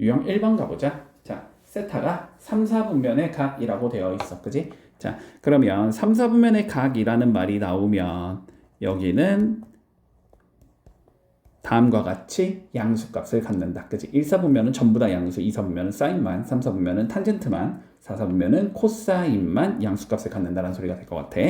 유형 1번 가보자. 자, 세타가 3, 4분면의 각이라고 되어 있어. 그지? 자, 그러면 3, 4분면의 각이라는 말이 나오면 여기는 다음과 같이 양수값을 갖는다. 그지? 1, 4분면은 전부 다 양수, 2, 4분면은 사인만, 3, 4분면은 탄젠트만, 4, 4분면은 코사인만 양수값을 갖는다는 소리가 될 것 같아.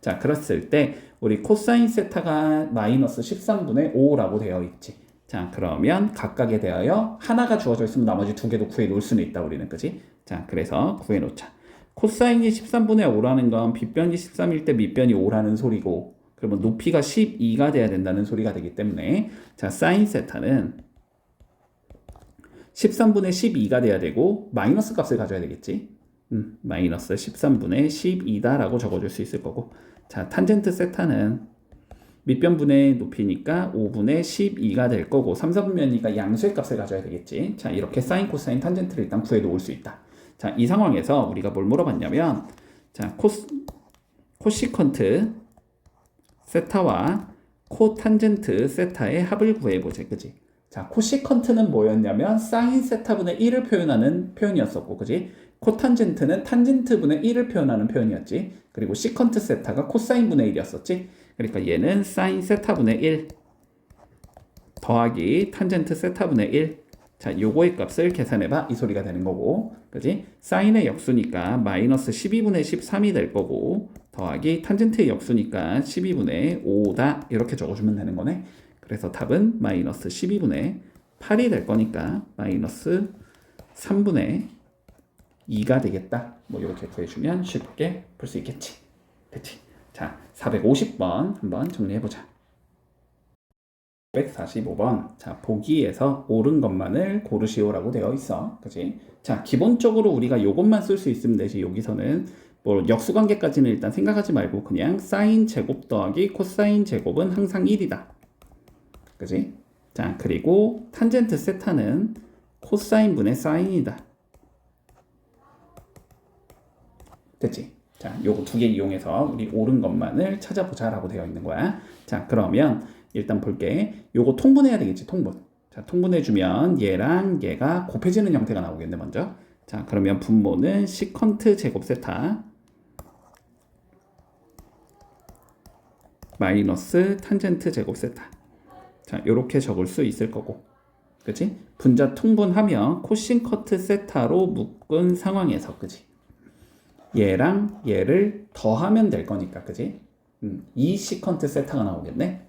자, 그랬을 때 우리 코사인 세타가 마이너스 13분의 5라고 되어 있지. 자, 그러면 각각에 대하여 하나가 주어져 있으면 나머지 두 개도 구해 놓을 수는 있다, 우리는. 그지? 자, 그래서 구해 놓자. 코사인이 13분의 5라는 건 빗변이 13일 때 밑변이 5라는 소리고, 그러면 높이가 12가 돼야 된다는 소리가 되기 때문에, 자, 사인 세타는 13분의 12가 돼야 되고 마이너스 값을 가져야 되겠지. 마이너스 13분의 12다라고 적어줄 수 있을 거고, 자, 탄젠트 세타는 밑변분의 높이니까 5분의 12가 될 거고, 3, 4분면이니까 양수의 값을 가져야 되겠지. 자, 이렇게 사인, 코사인, 탄젠트를 일단 구해 놓을 수 있다. 자, 이 상황에서 우리가 뭘 물어봤냐면, 자, 코시컨트 세타와 코탄젠트 세타의 합을 구해보자. 그지? 자, 코시컨트는 뭐였냐면 사인 세타분의 1을 표현하는 표현이었었고, 그지? 코탄젠트는 탄젠트분의 1을 표현하는 표현이었지. 그리고 시컨트 세타가 코사인분의 1이었었지. 그러니까 얘는 사인 세타분의 1 더하기 탄젠트 세타분의 1. 자, 요거의 값을 계산해봐. 이 소리가 되는 거고, 그지? 사인의 역수니까 마이너스 12분의 13이 될 거고, 더하기 탄젠트의 역수니까 12분의 5다. 이렇게 적어주면 되는 거네. 그래서 답은 마이너스 12분의 8이 될 거니까 마이너스 3분의 2가 되겠다. 뭐 이렇게 구해주면 쉽게 풀 수 있겠지. 됐지? 자, 450번 한번 정리해보자. 145번. 자, 보기에서 옳은 것만을 고르시오라고 되어 있어. 그지? 자, 기본적으로 우리가 요것만 쓸 수 있으면 되지. 여기서는 뭐 역수관계까지는 일단 생각하지 말고 그냥 사인 제곱 더하기 코사인 제곱은 항상 1이다. 그지? 자, 그리고 탄젠트 세타는 코사인분의 사인이다. 됐지? 자, 요거 두 개 이용해서 우리 옳은 것만을 찾아보자라고 되어 있는 거야. 자, 그러면 일단 볼게. 요거 통분해야 되겠지, 통분. 자, 통분해주면 얘랑 얘가 곱해지는 형태가 나오겠네, 먼저. 자, 그러면 분모는 시컨트 제곱 세타 마이너스 탄젠트 제곱 세타. 자, 요렇게 적을 수 있을 거고. 그치? 분자 통분하면 코싱커트 세타로 묶은 상황에서, 그치? 얘랑 얘를 더하면 될 거니까, 그치? 이 시컨트 세타가 나오겠네.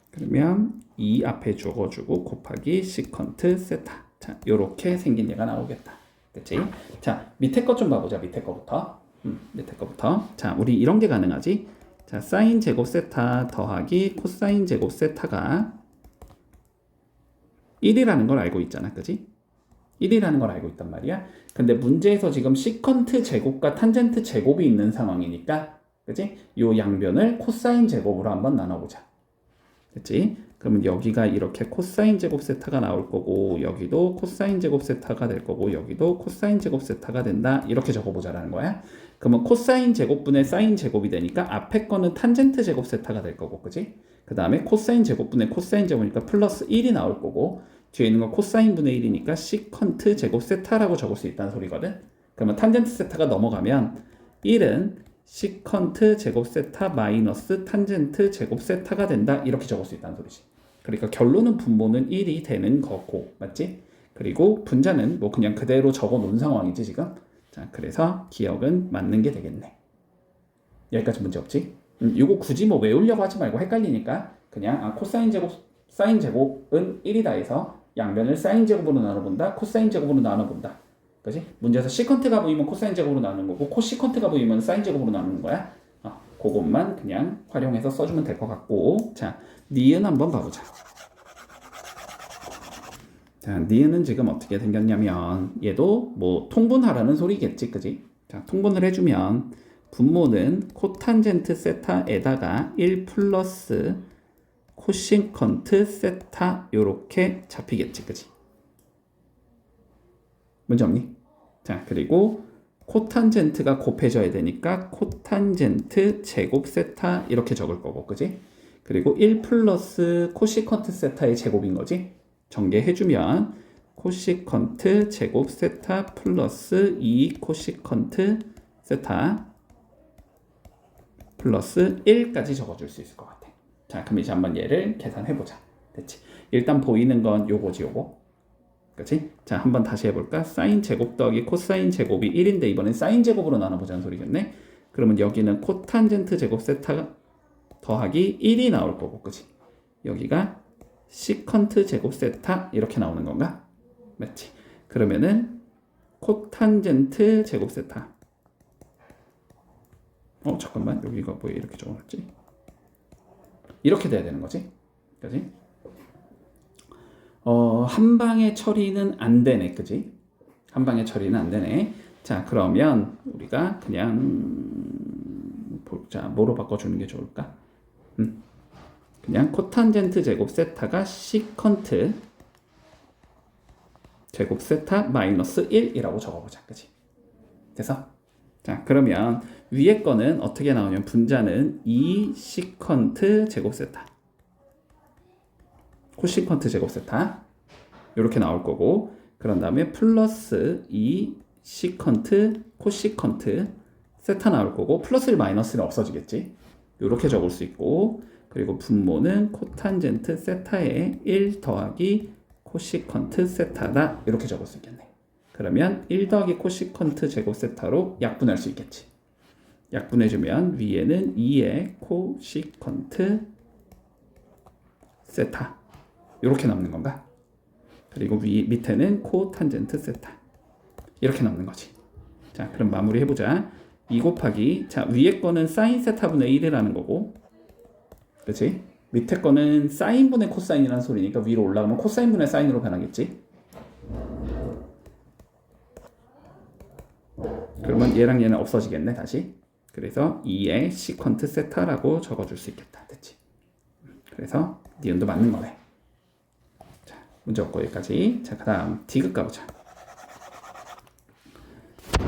그러면 이 앞에 적어주고 곱하기 시컨트 세타. 자, 요렇게 생긴 얘가 나오겠다. 그치? 자, 밑에 거 좀 봐보자. 밑에 거부터. 밑에 거부터. 자, 우리 이런 게 가능하지? 자, 사인 제곱 세타 더하기 코사인 제곱 세타가 1이라는 걸 알고 있잖아. 그치? 1이라는 걸 알고 있단 말이야. 근데 문제에서 지금 시컨트 제곱과 탄젠트 제곱이 있는 상황이니까, 그치? 요 양변을 코사인 제곱으로 한번 나눠보자. 됐지? 그러면 여기가 이렇게 코사인 제곱 세타가 나올 거고, 여기도 코사인 제곱 세타가 될 거고, 여기도 코사인 제곱 세타가 된다. 이렇게 적어보자라는 거야. 그러면 코사인 제곱분의 사인 제곱이 되니까 앞에 거는 탄젠트 제곱 세타가 될 거고, 그지? 그 다음에 코사인 제곱분의 코사인 제곱이니까 플러스 1이 나올 거고, 뒤에 있는 건 코사인분의 1이니까 시컨트 제곱 세타라고 적을 수 있다는 소리거든. 그러면 탄젠트 세타가 넘어가면 1은 시컨트 제곱 세타 마이너스 탄젠트 제곱 세타가 된다. 이렇게 적을 수 있다는 소리지. 그러니까 결론은 분모는 1이 되는 거고, 맞지? 그리고 분자는 뭐 그냥 그대로 적어 놓은 상황이지 지금. 자, 그래서 기억은 맞는 게 되겠네. 여기까지 문제 없지? 이거 굳이 뭐 외우려고 하지 말고 헷갈리니까 그냥 코사인 제곱, 사인 제곱은 1이다 해서 양변을 사인 제곱으로 나눠본다, 코사인 제곱으로 나눠본다. 그지? 문제에서 시컨트가 보이면 코사인 제곱으로 나누는 거고, 코시컨트가 보이면 사인 제곱으로 나누는 거야. 그것만 그냥 활용해서 써주면 될 것 같고. 자, 니은 한번 봐보자. 자, 니은은 지금 어떻게 생겼냐면 얘도 뭐 통분하라는 소리겠지, 그지? 자, 통분을 해주면 분모는 코탄젠트 세타에다가 1 플러스 코싱컨트 세타 요렇게 잡히겠지, 그지? 문제 없니? 자, 그리고 코탄젠트가 곱해져야 되니까 코탄젠트 제곱 세타 이렇게 적을 거고, 그지? 그리고 1 플러스 코시컨트 세타의 제곱인 거지? 전개해주면 코시컨트 제곱 세타 플러스 2 코시컨트 세타 플러스 1까지 적어줄 수 있을 것 같아. 자, 그럼 이제 한번 얘를 계산해보자. 됐지? 일단 보이는 건 요거지, 요거. 그치? 자, 한번 다시 해볼까? 사인 제곱 더하기 코사인 제곱이 1인데 이번엔 사인 제곱으로 나눠보자는 소리겠네? 그러면 여기는 코탄젠트 제곱 세타 더하기 1이 나올 거고, 그치? 여기가 시컨트 제곱 세타 이렇게 나오는 건가? 맞지? 그러면은 코탄젠트 제곱 세타. 잠깐만, 여기가 뭐 이렇게 적어놨지? 이렇게 돼야 되는 거지, 그지? 한 방에 처리는 안 되네, 그지? 한 방에 처리는 안 되네. 자, 그러면 우리가 그냥 보자, 뭐로 바꿔주는 게 좋을까? 그냥 코탄젠트 제곱 세타가 시컨트 제곱 세타 마이너스 1이라고 적어보자, 그지? 돼서? 자, 그러면 위에 거는 어떻게 나오냐면 분자는 2 시컨트 제곱 세타 코시컨트 제곱 세타 이렇게 나올 거고, 그런 다음에 플러스 2 시컨트 코시컨트 세타 나올 거고, 플러스 1 마이너스 1은 없어지겠지. 이렇게 적을 수 있고, 그리고 분모는 코탄젠트 세타에 1 더하기 코시컨트 세타다 이렇게 적을 수 있겠네. 그러면 1 더하기 코시컨트 제곱 세타로 약분할 수 있겠지. 약분해주면 위에는 2의 코시컨트 세타 이렇게 남는 건가? 그리고 밑에는 코탄젠트 세타 이렇게 남는 거지. 자, 그럼 마무리 해보자. 2 곱하기, 자, 위에 거는 사인 세타분의 1이라는 거고, 그렇지? 밑에 거는 사인분의 코사인이라는 소리니까 위로 올라가면 코사인분의 사인으로 변하겠지. 그러면 얘랑 얘는 없어지겠네, 다시. 그래서 2의 시컨트 세타라고 적어줄 수 있겠다. 됐지? 그래서 니은도 맞는 거네. 자, 문제 없고 여기까지. 자, 그 다음 디귿 가보자.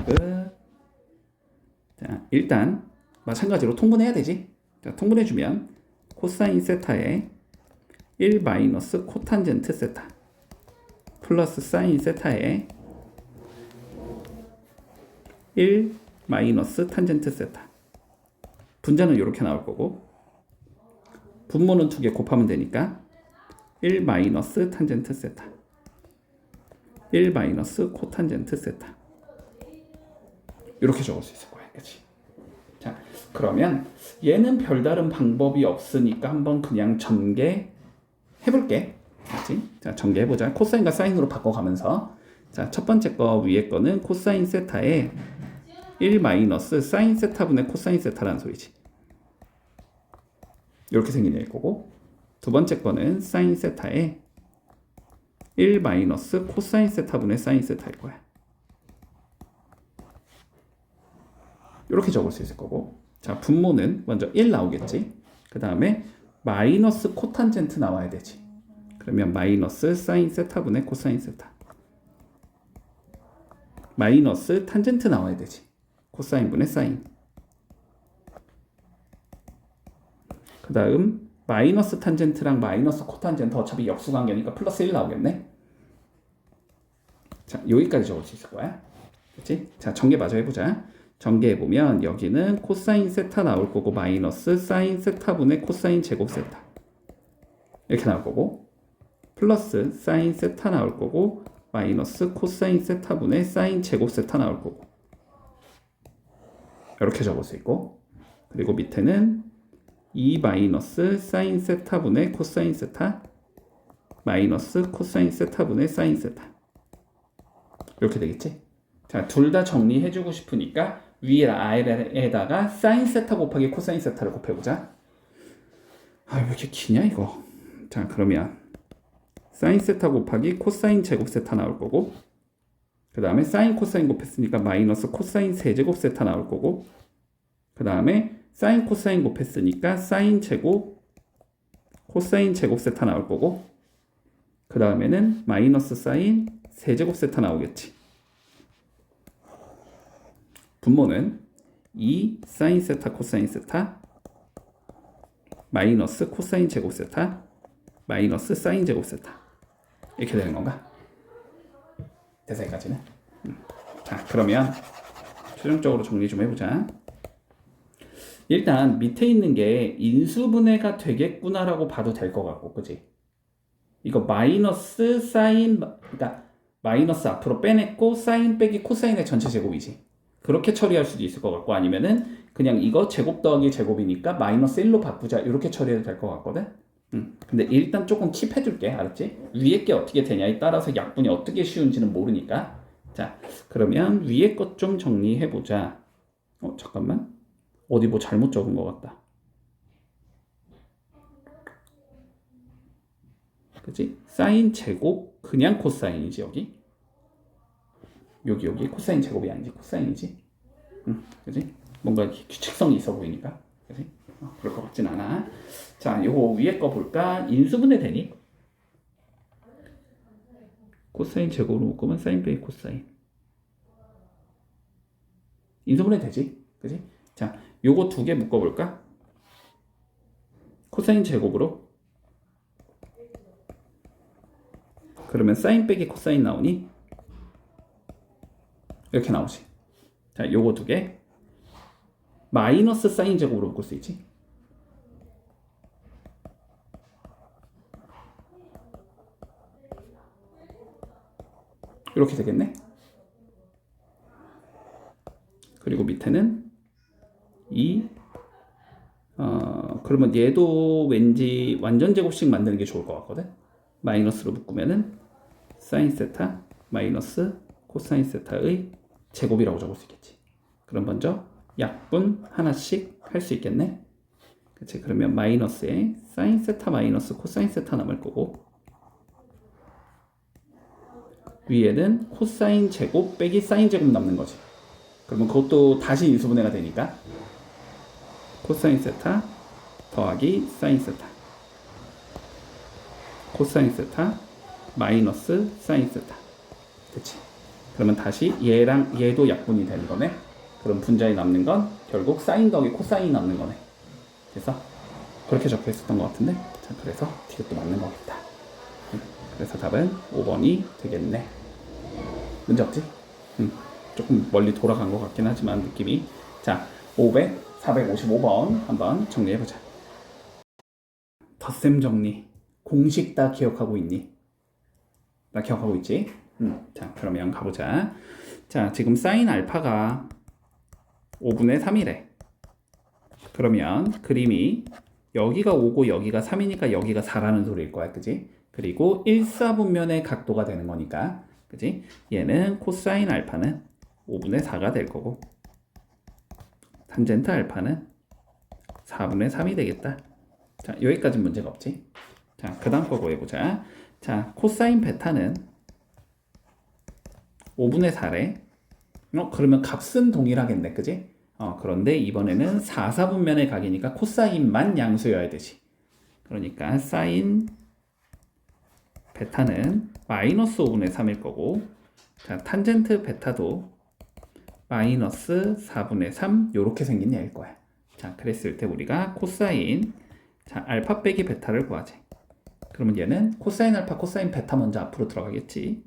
디귿. 자, 일단 마찬가지로 통분해야 되지. 자, 통분해주면 코사인 세타에 1 마이너스 코탄젠트 세타 플러스 사인 세타에 1 마이너스 탄젠트 세타. 분자는 이렇게 나올 거고, 분모는 2개 곱하면 되니까 1 마이너스 탄젠트 세타 1 마이너스 코탄젠트 세타 이렇게 적을 수 있을 거야, 그치? 자, 그러면 얘는 별다른 방법이 없으니까 한번 그냥 전개 해볼게. 그치? 자, 전개해보자. 코사인과 사인으로 바꿔가면서, 자, 첫 번째 거 위에 거는 코사인 세타에 1 마이너스 사인 세타분의 코사인 세타라는 소리지. 이렇게 생긴 일 거고, 두 번째 거는 사인 세타에 1 마이너스 코사인 세타분의 사인 세타일 거야. 이렇게 적을 수 있을 거고, 자, 분모는 먼저 1 나오겠지. 그 다음에 마이너스 코탄젠트 나와야 되지. 그러면 마이너스 사인 세타분의 코사인 세타 마이너스 탄젠트 나와야 되지. 코사인분의 사인. 그 다음 마이너스 탄젠트랑 마이너스 코탄젠트 어차피 역수관계니까 플러스 1 나오겠네. 자, 여기까지 적을 수 있을 거야. 그치? 자, 전개 마저 해보자. 전개해보면 여기는 코사인 세타 나올 거고, 마이너스 사인 세타분의 코사인 제곱 세타 이렇게 나올 거고, 플러스 사인 세타 나올 거고, 마이너스 코사인 세타분의 사인 제곱 세타 나올 거고, 이렇게 적을 수 있고, 그리고 밑에는 2 마이너스 사인 세타분의 코사인 세타 마이너스 코사인 세타분의 사인 세타 이렇게 되겠지? 자, 둘 다 정리해주고 싶으니까 위에 아래에다가 사인 세타 곱하기 코사인 세타를 곱해보자. 아, 왜 이렇게 기냐 이거. 자, 그러면 사인 세타 곱하기 코사인 제곱 세타 나올 거고, 그 다음에 사인 코사인 곱했으니까 마이너스 코사인 세제곱 세타 나올 거고, 그 다음에 사인 코사인 곱했으니까 사인 제곱 코사인 제곱 세타 나올 거고, 그 다음에는 마이너스 사인 세제곱 세타 나오겠지. 분모는 2 사인 세타 코사인 세타 마이너스 코사인 제곱 세타 마이너스 사인 제곱 세타 이렇게 되는 건가? 됐어, 여기까지는. 자, 그러면 최종적으로 정리 좀 해보자. 일단 밑에 있는 게 인수분해가 되겠구나라고 봐도 될 것 같고, 그지? 이거 마이너스 사인, 그러니까 마이너스 앞으로 빼냈고 사인 빼기 코사인의 전체 제곱이지. 그렇게 처리할 수도 있을 것 같고, 아니면은 그냥 이거 제곱 더하기 제곱이니까 마이너스 1로 바꾸자, 이렇게 처리해도 될 것 같거든. 근데 일단 조금 킵해둘게, 알았지? 위에 게 어떻게 되냐에 따라서 약분이 어떻게 쉬운지는 모르니까. 자, 그러면 위에 것 좀 정리해보자. 잠깐만. 어디 뭐 잘못 적은 것 같다. 그치? 사인 제곱 그냥 코사인이지 여기. 여기 코사인 제곱이 아니지 코사인이지. 그치? 뭔가 규칙성이 있어 보이니까. 그치? 그럴 것 같진 않아. 자, 요거 위에 거 볼까? 인수분해 되니? 코사인 제곱으로 묶으면 사인 빼기 코사인. 인수분해 되지? 그치? 자, 요거 두 개 묶어볼까? 코사인 제곱으로. 그러면 사인 빼기 코사인 나오니? 이렇게 나오지. 자, 요거 두 개. 마이너스 사인 제곱으로 묶을 수 있지. 이렇게 되겠네. 그리고 밑에는 그러면 얘도 왠지 완전 제곱식 만드는 게 좋을 것 같거든. 마이너스로 묶으면은 사인 세타 마이너스 코사인 세타의 제곱이라고 적을 수 있겠지. 그럼 먼저 약분 하나씩 할 수 있겠네. 그치? 그러면 마이너스에 사인 세타 마이너스 코사인 세타 남을 거고, 위에는 코사인 제곱 빼기 사인 제곱 남는 거지. 그러면 그것도 다시 인수분해가 되니까 코사인 세타 더하기 사인 세타 코사인 세타 마이너스 사인 세타. 그치? 그러면 다시 얘랑 얘도 약분이 되는 거네. 그럼 분자에 남는 건 결국 사인 더하기 코사인이 남는 거네. 그래서 그렇게 적혀 있었던 것 같은데, 자, 그래서 이것도 맞는 거겠다. 그래서 답은 5번이 되겠네. 문제 없지? 조금 멀리 돌아간 것 같긴 하지만 느낌이. 자, 455번 한번 정리해보자. 덧셈 정리. 공식 다 기억하고 있니? 나 기억하고 있지? 자, 그러면 가보자. 자, 지금 사인 알파가 5분의 3이래. 그러면 그림이 여기가 5고 여기가 3이니까 여기가 4라는 소리일 거야, 그지? 그리고 1사분면의 각도가 되는 거니까, 그지? 얘는 코사인 알파는 5분의 4가 될 거고, 탄젠트 알파는 4분의 3이 되겠다. 자, 여기까지 문제가 없지? 자, 그 다음 거 구해보자. 자, 코사인 베타는 5분의 4래. 그러면 값은 동일하겠네, 그지? 그런데 이번에는 4, 4분면의 각이니까 코사인만 양수여야 되지. 그러니까 사인 베타는 마이너스 5분의 3일 거고, 자, 탄젠트 베타도 마이너스 4분의 3 요렇게 생긴 얘일 거야. 자, 그랬을 때 우리가 코사인, 자, 알파 빼기 베타를 구하지. 그러면 얘는 코사인 알파 코사인 베타 먼저 앞으로 들어가겠지.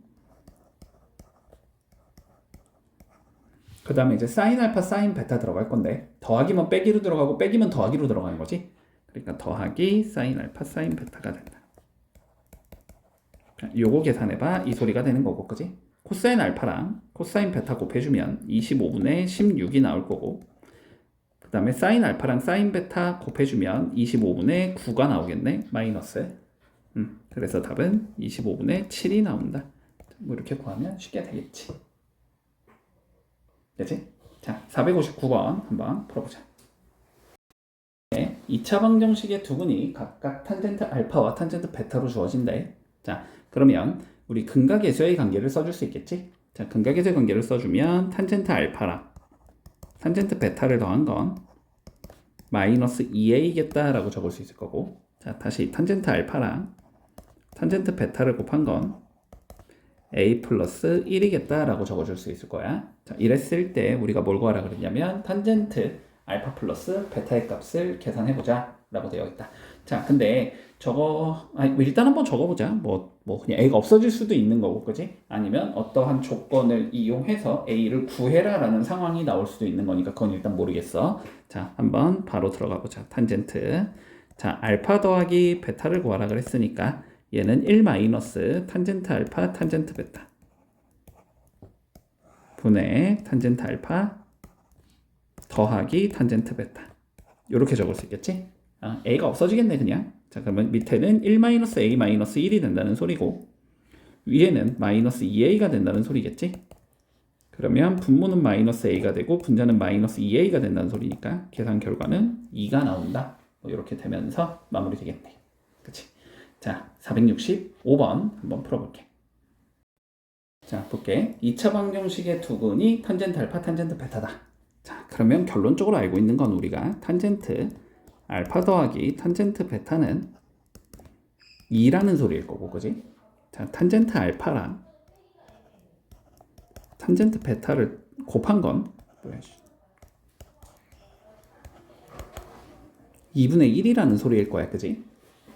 그 다음에 이제 사인 알파 사인 베타 들어갈 건데, 더하기면 빼기로 들어가고 빼기면 더하기로 들어가는 거지. 그러니까 더하기 사인 알파 사인 베타가 된다. 자, 요거 계산해봐. 이 소리가 되는 거고, 그지? 코사인 알파랑 코사인 베타 곱해주면 25분의 16이 나올 거고, 그 다음에 사인 알파랑 사인 베타 곱해주면 25분의 9가 나오겠네. 마이너스. 그래서 답은 25분의 7이 나온다. 뭐 이렇게 구하면 쉽게 되겠지. 되지? 자, 459번 한번 풀어보자. 네, 2차 방정식의 두근이 각각 탄젠트 알파와 탄젠트 베타로 주어진대. 자, 그러면 우리 근각에서의 관계를 써줄 수 있겠지? 자, 근각에서의 관계를 써주면 탄젠트 알파랑 탄젠트 베타를 더한 건 마이너스 2a겠다 라고 적을 수 있을 거고, 자, 다시 탄젠트 알파랑 탄젠트 베타를 곱한 건 a 플러스 1이겠다 라고 적어줄 수 있을 거야. 자, 이랬을 때 우리가 뭘 구하라 그랬냐면 탄젠트 알파 플러스 베타의 값을 계산해보자. 라고 되어 있다. 자, 근데 저거 일단 한번 적어보자. 뭐 그냥 A가 없어질 수도 있는 거고, 그지? 아니면 어떠한 조건을 이용해서 A를 구해라라는 상황이 나올 수도 있는 거니까 그건 일단 모르겠어. 자, 한번 바로 들어가 보자. 탄젠트. 자, 알파 더하기 베타를 구하라 그랬으니까 얘는 1 마이너스 탄젠트 알파 탄젠트 베타 분의 탄젠트 알파 더하기 탄젠트 베타 이렇게 적을 수 있겠지? A가 없어지겠네 그냥. 자, 그러면 밑에는 1-A-1이 된다는 소리고 위에는 마이너스 2A가 된다는 소리겠지? 그러면 분모는 마이너스 A가 되고 분자는 마이너스 2A가 된다는 소리니까 계산 결과는 2가 나온다. 뭐 이렇게 되면서 마무리 되겠네. 그치? 자, 465번 한번 풀어볼게. 자, 볼게. 2차 방정식의 두근이 탄젠트 알파 탄젠트 베타다. 자, 그러면 결론적으로 알고 있는 건 우리가 탄젠트 알파 더하기 탄젠트 베타는 2라는 소리일 거고, 그지? 자, 탄젠트 알파랑 탄젠트 베타를 곱한 건 2분의 1이라는 소리일 거야, 그지?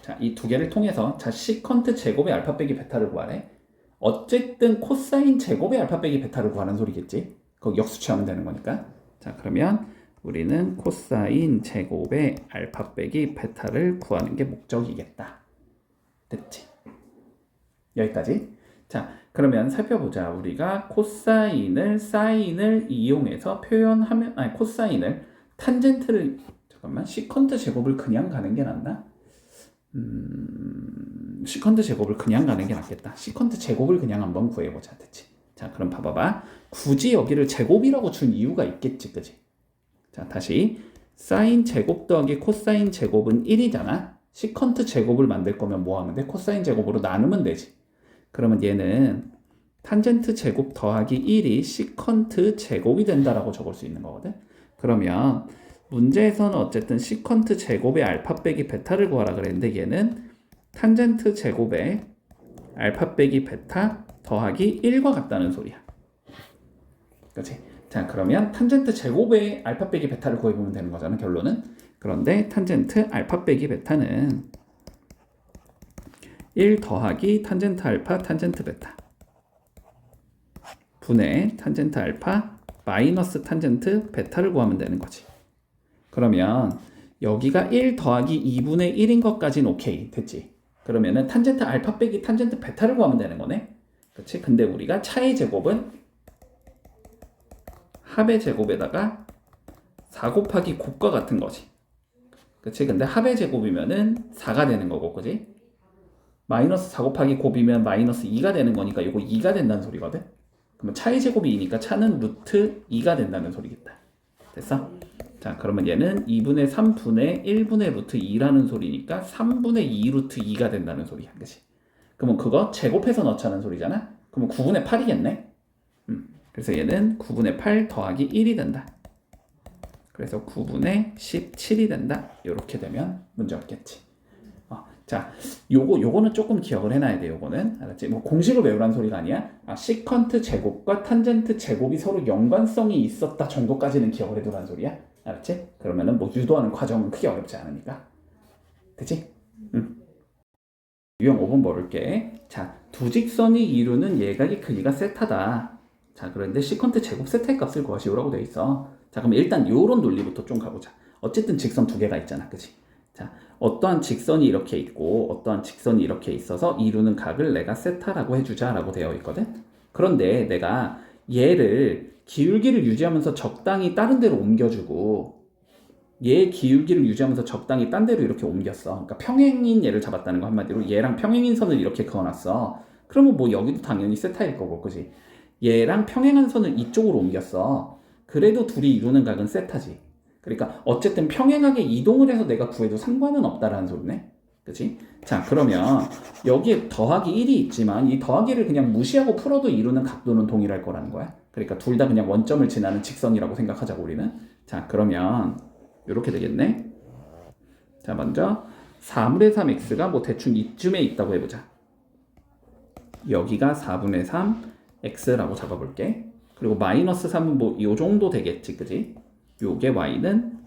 자, 이 두 개를 통해서 자, 시컨트 제곱의 알파 빼기 베타를 구하래. 어쨌든 코사인 제곱의 알파 빼기 베타를 구하는 소리겠지? 거기 역수치하면 되는 거니까. 자, 그러면 우리는 코사인 제곱의 알파 빼기 베타를 구하는 게 목적이겠다. 됐지? 여기까지. 자, 그러면 살펴보자. 우리가 코사인을 사인을 이용해서 표현하면 코사인을 탄젠트를 잠깐만 시컨트 제곱을 그냥 가는 게 낫나? 시컨트 제곱을 그냥 가는 게 낫겠다. 시컨트 제곱을 그냥 한번 구해보자. 됐지? 자, 그럼 봐봐봐. 굳이 여기를 제곱이라고 준 이유가 있겠지, 그지? 자, 다시 사인 제곱 더하기 코사인 제곱은 1이잖아. 시컨트 제곱을 만들 거면 뭐 하면 돼? 코사인 제곱으로 나누면 되지. 그러면 얘는 탄젠트 제곱 더하기 1이 시컨트 제곱이 된다라고 적을 수 있는 거거든. 그러면 문제에서는 어쨌든 시컨트 제곱의 알파 빼기 베타를 구하라 그랬는데 얘는 탄젠트 제곱의 알파 빼기 베타 더하기 1과 같다는 소리야. 그렇지? 자, 그러면 탄젠트 제곱의 알파 빼기 베타를 구해보면 되는 거잖아, 결론은. 그런데 탄젠트 알파 빼기 베타는 1 더하기 탄젠트 알파 탄젠트 베타 분의 탄젠트 알파 마이너스 탄젠트 베타를 구하면 되는 거지. 그러면 여기가 1 더하기 2분의 1인 것까지는 오케이. 됐지? 그러면은 탄젠트 알파 빼기 탄젠트 베타를 구하면 되는 거네. 그렇지? 근데 우리가 차의 제곱은 합의 제곱에다가 4 곱하기 곱과 같은 거지. 그치? 근데 합의 제곱이면은 4가 되는 거고, 그지? 마이너스 4 곱하기 곱이면 마이너스 2가 되는 거니까 이거 2가 된다는 소리거든? 그러면 차의 제곱이 2니까 차는 루트 2가 된다는 소리겠다. 됐어? 자, 그러면 얘는 2분의 3분의 1분의 루트 2라는 소리니까 3분의 2 루트 2가 된다는 소리야. 그치? 그러면 그거 제곱해서 넣자는 소리잖아? 그러면 9분의 8이겠네? 그래서 얘는 9분의 8 더하기 1이 된다. 그래서 9분의 17이 된다. 이렇게 되면 문제 없겠지. 자, 요거는 조금 기억을 해놔야 돼. 요거는 알았지? 뭐 공식을 외우라는 소리가 아니야. 시컨트 제곱과 탄젠트 제곱이 서로 연관성이 있었다 정도까지는 기억을 해두라는 소리야. 알았지? 그러면은 뭐 유도하는 과정은 크게 어렵지 않으니까. 되지? 유형 5번 볼게. 자, 두 직선이 이루는 예각의 크기가 세타다. 자, 그런데 시컨트 제곱 세타의 값을 구하시오라고 돼 있어. 자, 그럼 일단 요런 논리부터 좀 가보자. 어쨌든 직선 두 개가 있잖아, 그치? 자, 어떠한 직선이 이렇게 있고 어떠한 직선이 이렇게 있어서 이루는 각을 내가 세타라고 해주자라고 되어 있거든. 그런데 내가 얘를 기울기를 유지하면서 적당히 다른 데로 옮겨주고 얘의 기울기를 유지하면서 적당히 딴 데로 이렇게 옮겼어. 그러니까 평행인 얘를 잡았다는 거 한마디로 얘랑 평행인 선을 이렇게 그어놨어. 그러면 뭐 여기도 당연히 세타일 거고, 그지? 얘랑 평행한 선을 이쪽으로 옮겼어. 그래도 둘이 이루는 각은 세타지. 그러니까 어쨌든 평행하게 이동을 해서 내가 구해도 상관은 없다라는 소리네. 그치? 자, 그러면 여기에 더하기 1이 있지만 이 더하기를 그냥 무시하고 풀어도 이루는 각도는 동일할 거라는 거야. 그러니까 둘 다 그냥 원점을 지나는 직선이라고 생각하자고 우리는. 자, 그러면 이렇게 되겠네. 자, 먼저 4분의 3x가 뭐 대충 이쯤에 있다고 해보자. 여기가 4분의 3x라고 잡아볼게. 그리고 마이너스 3은 뭐 요 정도 되겠지, 그지? 요게 y는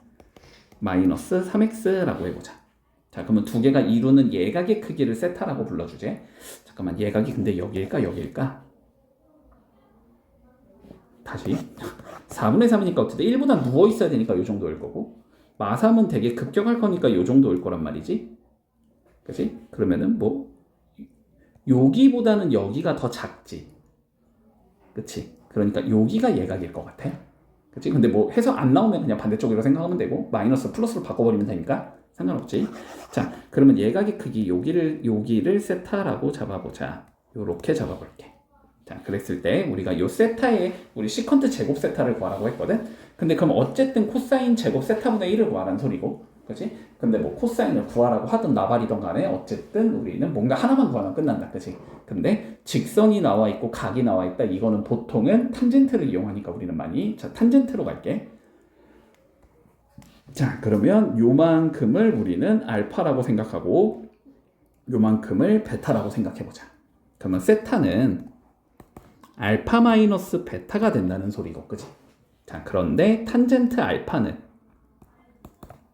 마이너스 3x라고 해보자. 자, 그러면 두 개가 이루는 예각의 크기를 세타라고 불러주제. 잠깐만, 예각이 근데 여기일까 여기일까? 다시 4분의 3이니까 어쨌든 1보다 누워 있어야 되니까 이 정도일 거고, 마3은 되게 급격할 거니까 이 정도일 거란 말이지. 그치? 그러면은 뭐 여기보다는 여기가 더 작지. 그치? 그러니까 여기가 예각일 것 같아. 그치? 근데 뭐 해서 안 나오면 그냥 반대쪽으로 생각하면 되고, 마이너스 플러스로 바꿔버리면 되니까 상관없지. 자, 그러면 예각의 크기 여기를 세타라고 잡아보자. 요렇게 잡아볼게. 자, 그랬을 때 우리가 요 세타에 우리 시컨트 제곱 세타를 구하라고 했거든. 근데 그럼 어쨌든 코사인 제곱 세타분의 1을 구하라는 소리고, 그치? 근데 뭐 코사인을 구하라고 하든 나발이든 간에 어쨌든 우리는 뭔가 하나만 구하면 끝난다, 그치? 근데 직선이 나와 있고 각이 나와 있다. 이거는 보통은 탄젠트를 이용하니까 우리는 많이, 자, 탄젠트로 갈게. 자, 그러면 요만큼을 우리는 알파라고 생각하고 요만큼을 베타라고 생각해보자. 그러면 세타는 알파 마이너스 베타가 된다는 소리고, 그지? 자, 그런데 탄젠트 알파는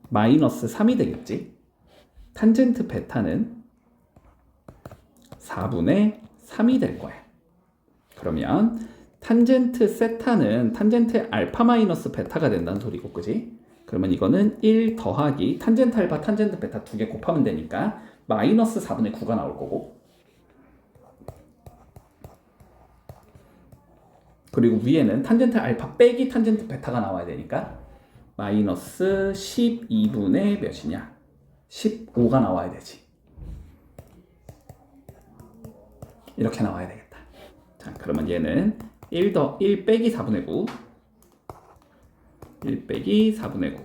마이너스 3이 되겠지? 탄젠트 베타는 4분의 3이 될 거야. 그러면 탄젠트 세타는 탄젠트 알파 마이너스 베타가 된다는 소리고, 그지? 그러면 이거는 1 더하기 탄젠트 알파 탄젠트 베타 두 개 곱하면 되니까 마이너스 4분의 9가 나올 거고, 그리고 위에는 탄젠트 알파 빼기 탄젠트 베타가 나와야 되니까 마이너스 12분의 몇이냐? 15가 나와야 되지. 이렇게 나와야 되겠다. 자, 그러면 얘는 1 빼기 4분의 9, 1 빼기 4분의 9,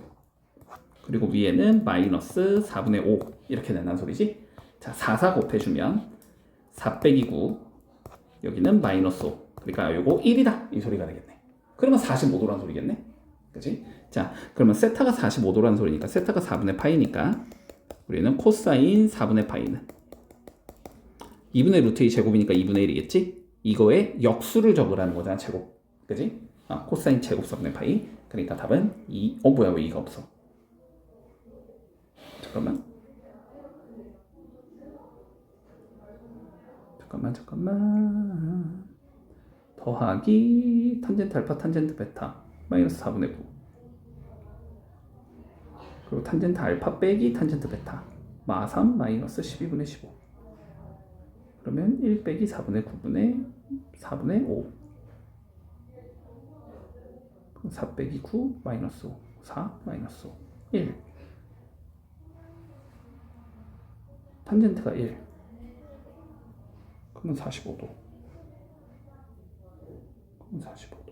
그리고 위에는 마이너스 4분의 5 이렇게 된다는 소리지. 자, 4 곱해주면 4 빼기 9, 여기는 마이너스 5, 그러니까 요거 1이다 이 소리가 되겠네. 그러면 45도라는 소리겠네. 그치? 자, 그러면 세타가 45도라는 소리니까 세타가 4분의 파이니까 우리는 코사인 4분의 파이는 2분의 루트 2 제곱이니까 2분의 1이겠지? 이거에 역수를 적으라는 거잖아, 제곱. 그치? 아, 코사인 제곱 4분의 파이. 그러니까 답은 2. 뭐야, 왜 2가 없어? 잠깐만. 더하기 탄젠트 알파 탄젠트 베타 마이너스 4분의 9, 그리고 탄젠트 알파 빼기 탄젠트 베타 마3 마이너스 12분의 15, 그러면 1 빼기 4분의 4분의 5, 4 빼기 9 마이너스 5, 4 마이너스 5, 1. 탄젠트가 1, 그러면 45도. 45도.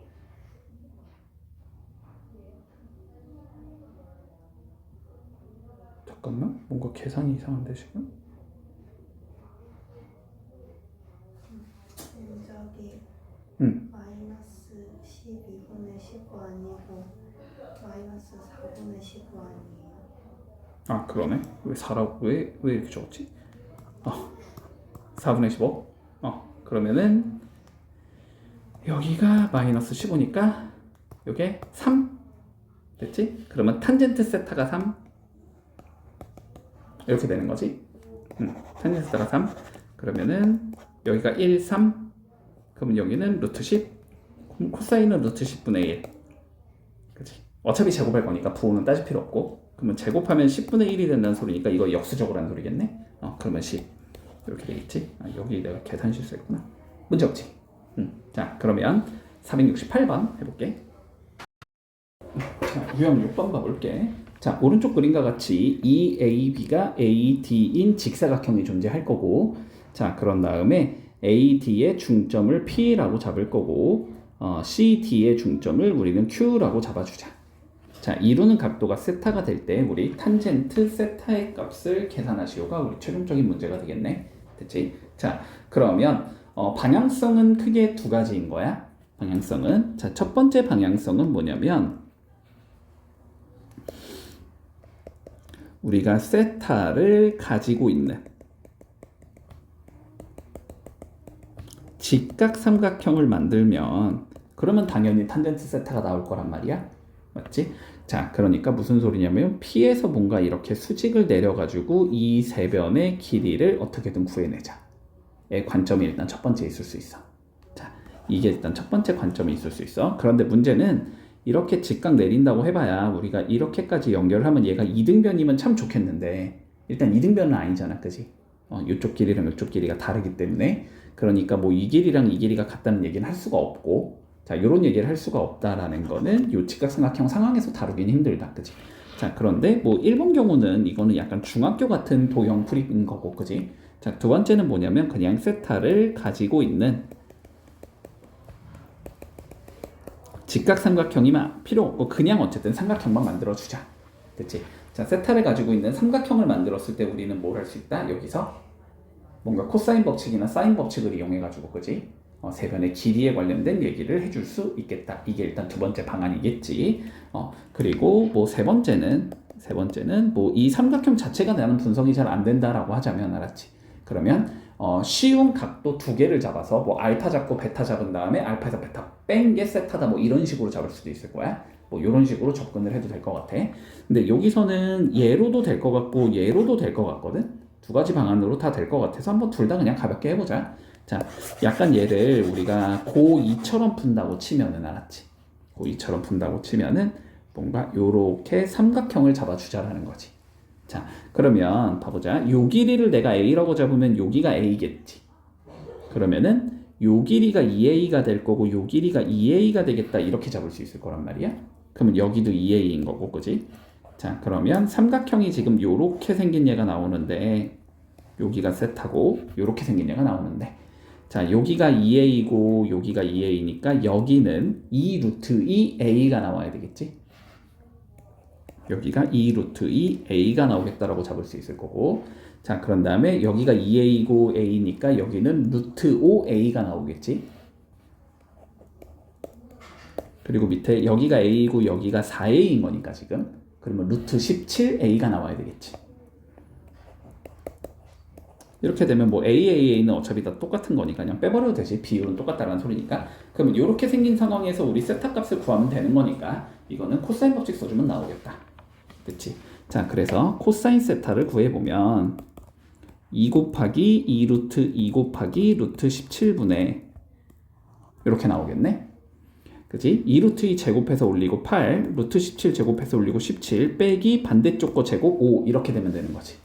잠깐만, 뭔가 계산이 이상한데 지금? 면적이 마이너스 12분의 15 아니고 마이너스 4분의 15 아니에요? 아, 그러네. 왜 4라고 왜 이렇게 적었지? 4분의 15. 그러면은 여기가 마이너스 15니까 요게 3 됐지? 그러면 탄젠트 세타가 3 이렇게 되는 거지. 탄젠트 세타가 3. 그러면은 여기가 1, 3. 그러면 여기는 루트 10. 그럼 코사인은 루트 10분의 1. 그치? 어차피 제곱할 거니까 부호는 따질 필요 없고. 그러면 제곱하면 10분의 1이 된다는 소리니까 이거 역수적으로 하는 소리겠네. 그러면 10 이렇게 되겠지. 여기 내가 계산 실수했구나. 문제 없지. 자, 그러면 468번 해볼게. 자, 유형 6번 봐볼게. 자, 오른쪽 그림과 같이 EAB가 AD인 직사각형이 존재할 거고, 자, 그런 다음에 AD의 중점을 P라고 잡을 거고, CD의 중점을 우리는 Q라고 잡아주자. 자, 이루는 각도가 세타가 될 때 우리 탄젠트 세타의 값을 계산하시오가 우리 최종적인 문제가 되겠네. 됐지? 자, 그러면 방향성은 크게 두 가지인 거야. 방향성은, 자, 첫 번째 방향성은 뭐냐면 우리가 세타를 가지고 있는 직각삼각형을 만들면 그러면 당연히 탄젠트 세타가 나올 거란 말이야. 맞지? 자, 그러니까 무슨 소리냐면 P에서 뭔가 이렇게 수직을 내려가지고 이 세변의 길이를 어떻게든 구해내자. 의 관점이 일단 첫 번째 있을 수 있어. 자, 이게 일단 첫 번째 관점이 있을 수 있어. 그런데 문제는 이렇게 직각 내린다고 해봐야 우리가 이렇게까지 연결을 하면 얘가 이등변이면 참 좋겠는데 일단 이등변은 아니잖아, 그지? 이쪽 길이랑 이쪽 길이가 다르기 때문에 그러니까 뭐 이 길이랑 이 길이가 같다는 얘기는 할 수가 없고 자, 이런 얘기를 할 수가 없다라는 거는 이 직각삼각형 상황에서 다루기는 힘들다, 그지? 자, 그런데 뭐 1번 경우는 이거는 약간 중학교 같은 도형 풀이인 거고, 그지? 자, 두 번째는 뭐냐면 그냥 세타를 가지고 있는 직각삼각형이면 필요 없고 그냥 어쨌든 삼각형만 만들어주자. 됐지? 자, 세타를 가지고 있는 삼각형을 만들었을 때 우리는 뭘 할 수 있다? 여기서 뭔가 코사인 법칙이나 사인 법칙을 이용해가지고, 그지? 세변의 길이에 관련된 얘기를 해줄 수 있겠다. 이게 일단 두 번째 방안이겠지. 그리고 뭐 세 번째는 뭐 이 삼각형 자체가 나는 분석이 잘 안 된다라고 하자면 알았지? 그러면 쉬운 각도 두 개를 잡아서 뭐 알파 잡고 베타 잡은 다음에 알파에서 베타 뺀 게 세타다 뭐 이런 식으로 잡을 수도 있을 거야. 뭐 이런 식으로 접근을 해도 될 것 같아. 근데 여기서는 얘로도 될 것 같고 얘로도 될 것 같거든. 두 가지 방안으로 다 될 것 같아서 한번 둘 다 그냥 가볍게 해보자. 자, 약간 얘를 우리가 고2처럼 푼다고 치면은 알았지? 고2처럼 푼다고 치면은 뭔가 요렇게 삼각형을 잡아주자라는 거지. 자, 그러면 봐보자. 요 길이를 내가 A라고 잡으면 여기가 A겠지. 그러면은 요 길이가 2A가 될 거고 요 길이가 2A가 되겠다 이렇게 잡을 수 있을 거란 말이야. 그러면 여기도 2A인 거고, 그지? 자, 그러면 삼각형이 지금 요렇게 생긴 얘가 나오는데 여기가 세타고 요렇게 생긴 얘가 나오는데 자, 여기가 2A고 여기가 2A니까 여기는 2 루트 2 A가 나와야 되겠지? 여기가 2 루트 2 A가 나오겠다라고 잡을 수 있을 거고 자, 그런 다음에 여기가 2A고 A니까 여기는 루트 5 A가 나오겠지? 그리고 밑에 여기가 A고 여기가 4A인 거니까 지금 그러면 루트 17 A가 나와야 되겠지? 이렇게 되면 뭐 AAA는 어차피 다 똑같은 거니까 그냥 빼버려도 되지. 비율은 똑같다는 소리니까. 그러면 이렇게 생긴 상황에서 우리 세타 값을 구하면 되는 거니까 이거는 코사인 법칙 써주면 나오겠다. 그치? 자, 그래서 코사인 세타를 구해보면 2 곱하기 2 루트 2 곱하기 루트 17분의 이렇게 나오겠네. 그치? 2 루트 2 제곱해서 올리고 8 루트 17 제곱해서 올리고 17 빼기 반대쪽 거 제곱 5 이렇게 되면 되는 거지.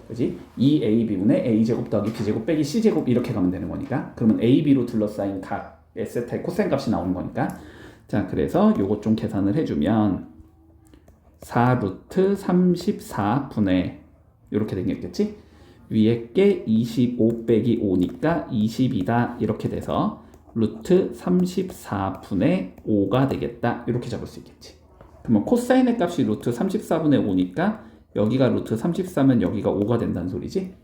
그지? 2ab분의 a제곱 더하기 b제곱 빼기 c제곱 이렇게 가면 되는 거니까 그러면 ab로 둘러싸인 각 세타의 코사인 값이 나오는 거니까 자, 그래서 요것 좀 계산을 해주면 4 루트 34분의 이렇게 되겠지? 위에 게 25 빼기 5니까 20이다 이렇게 돼서 루트 34분의 5가 되겠다 이렇게 잡을 수 있겠지. 그러면 코사인의 값이 루트 34분의 5니까 여기가 루트 34면 여기가 5가 된다는 소리지?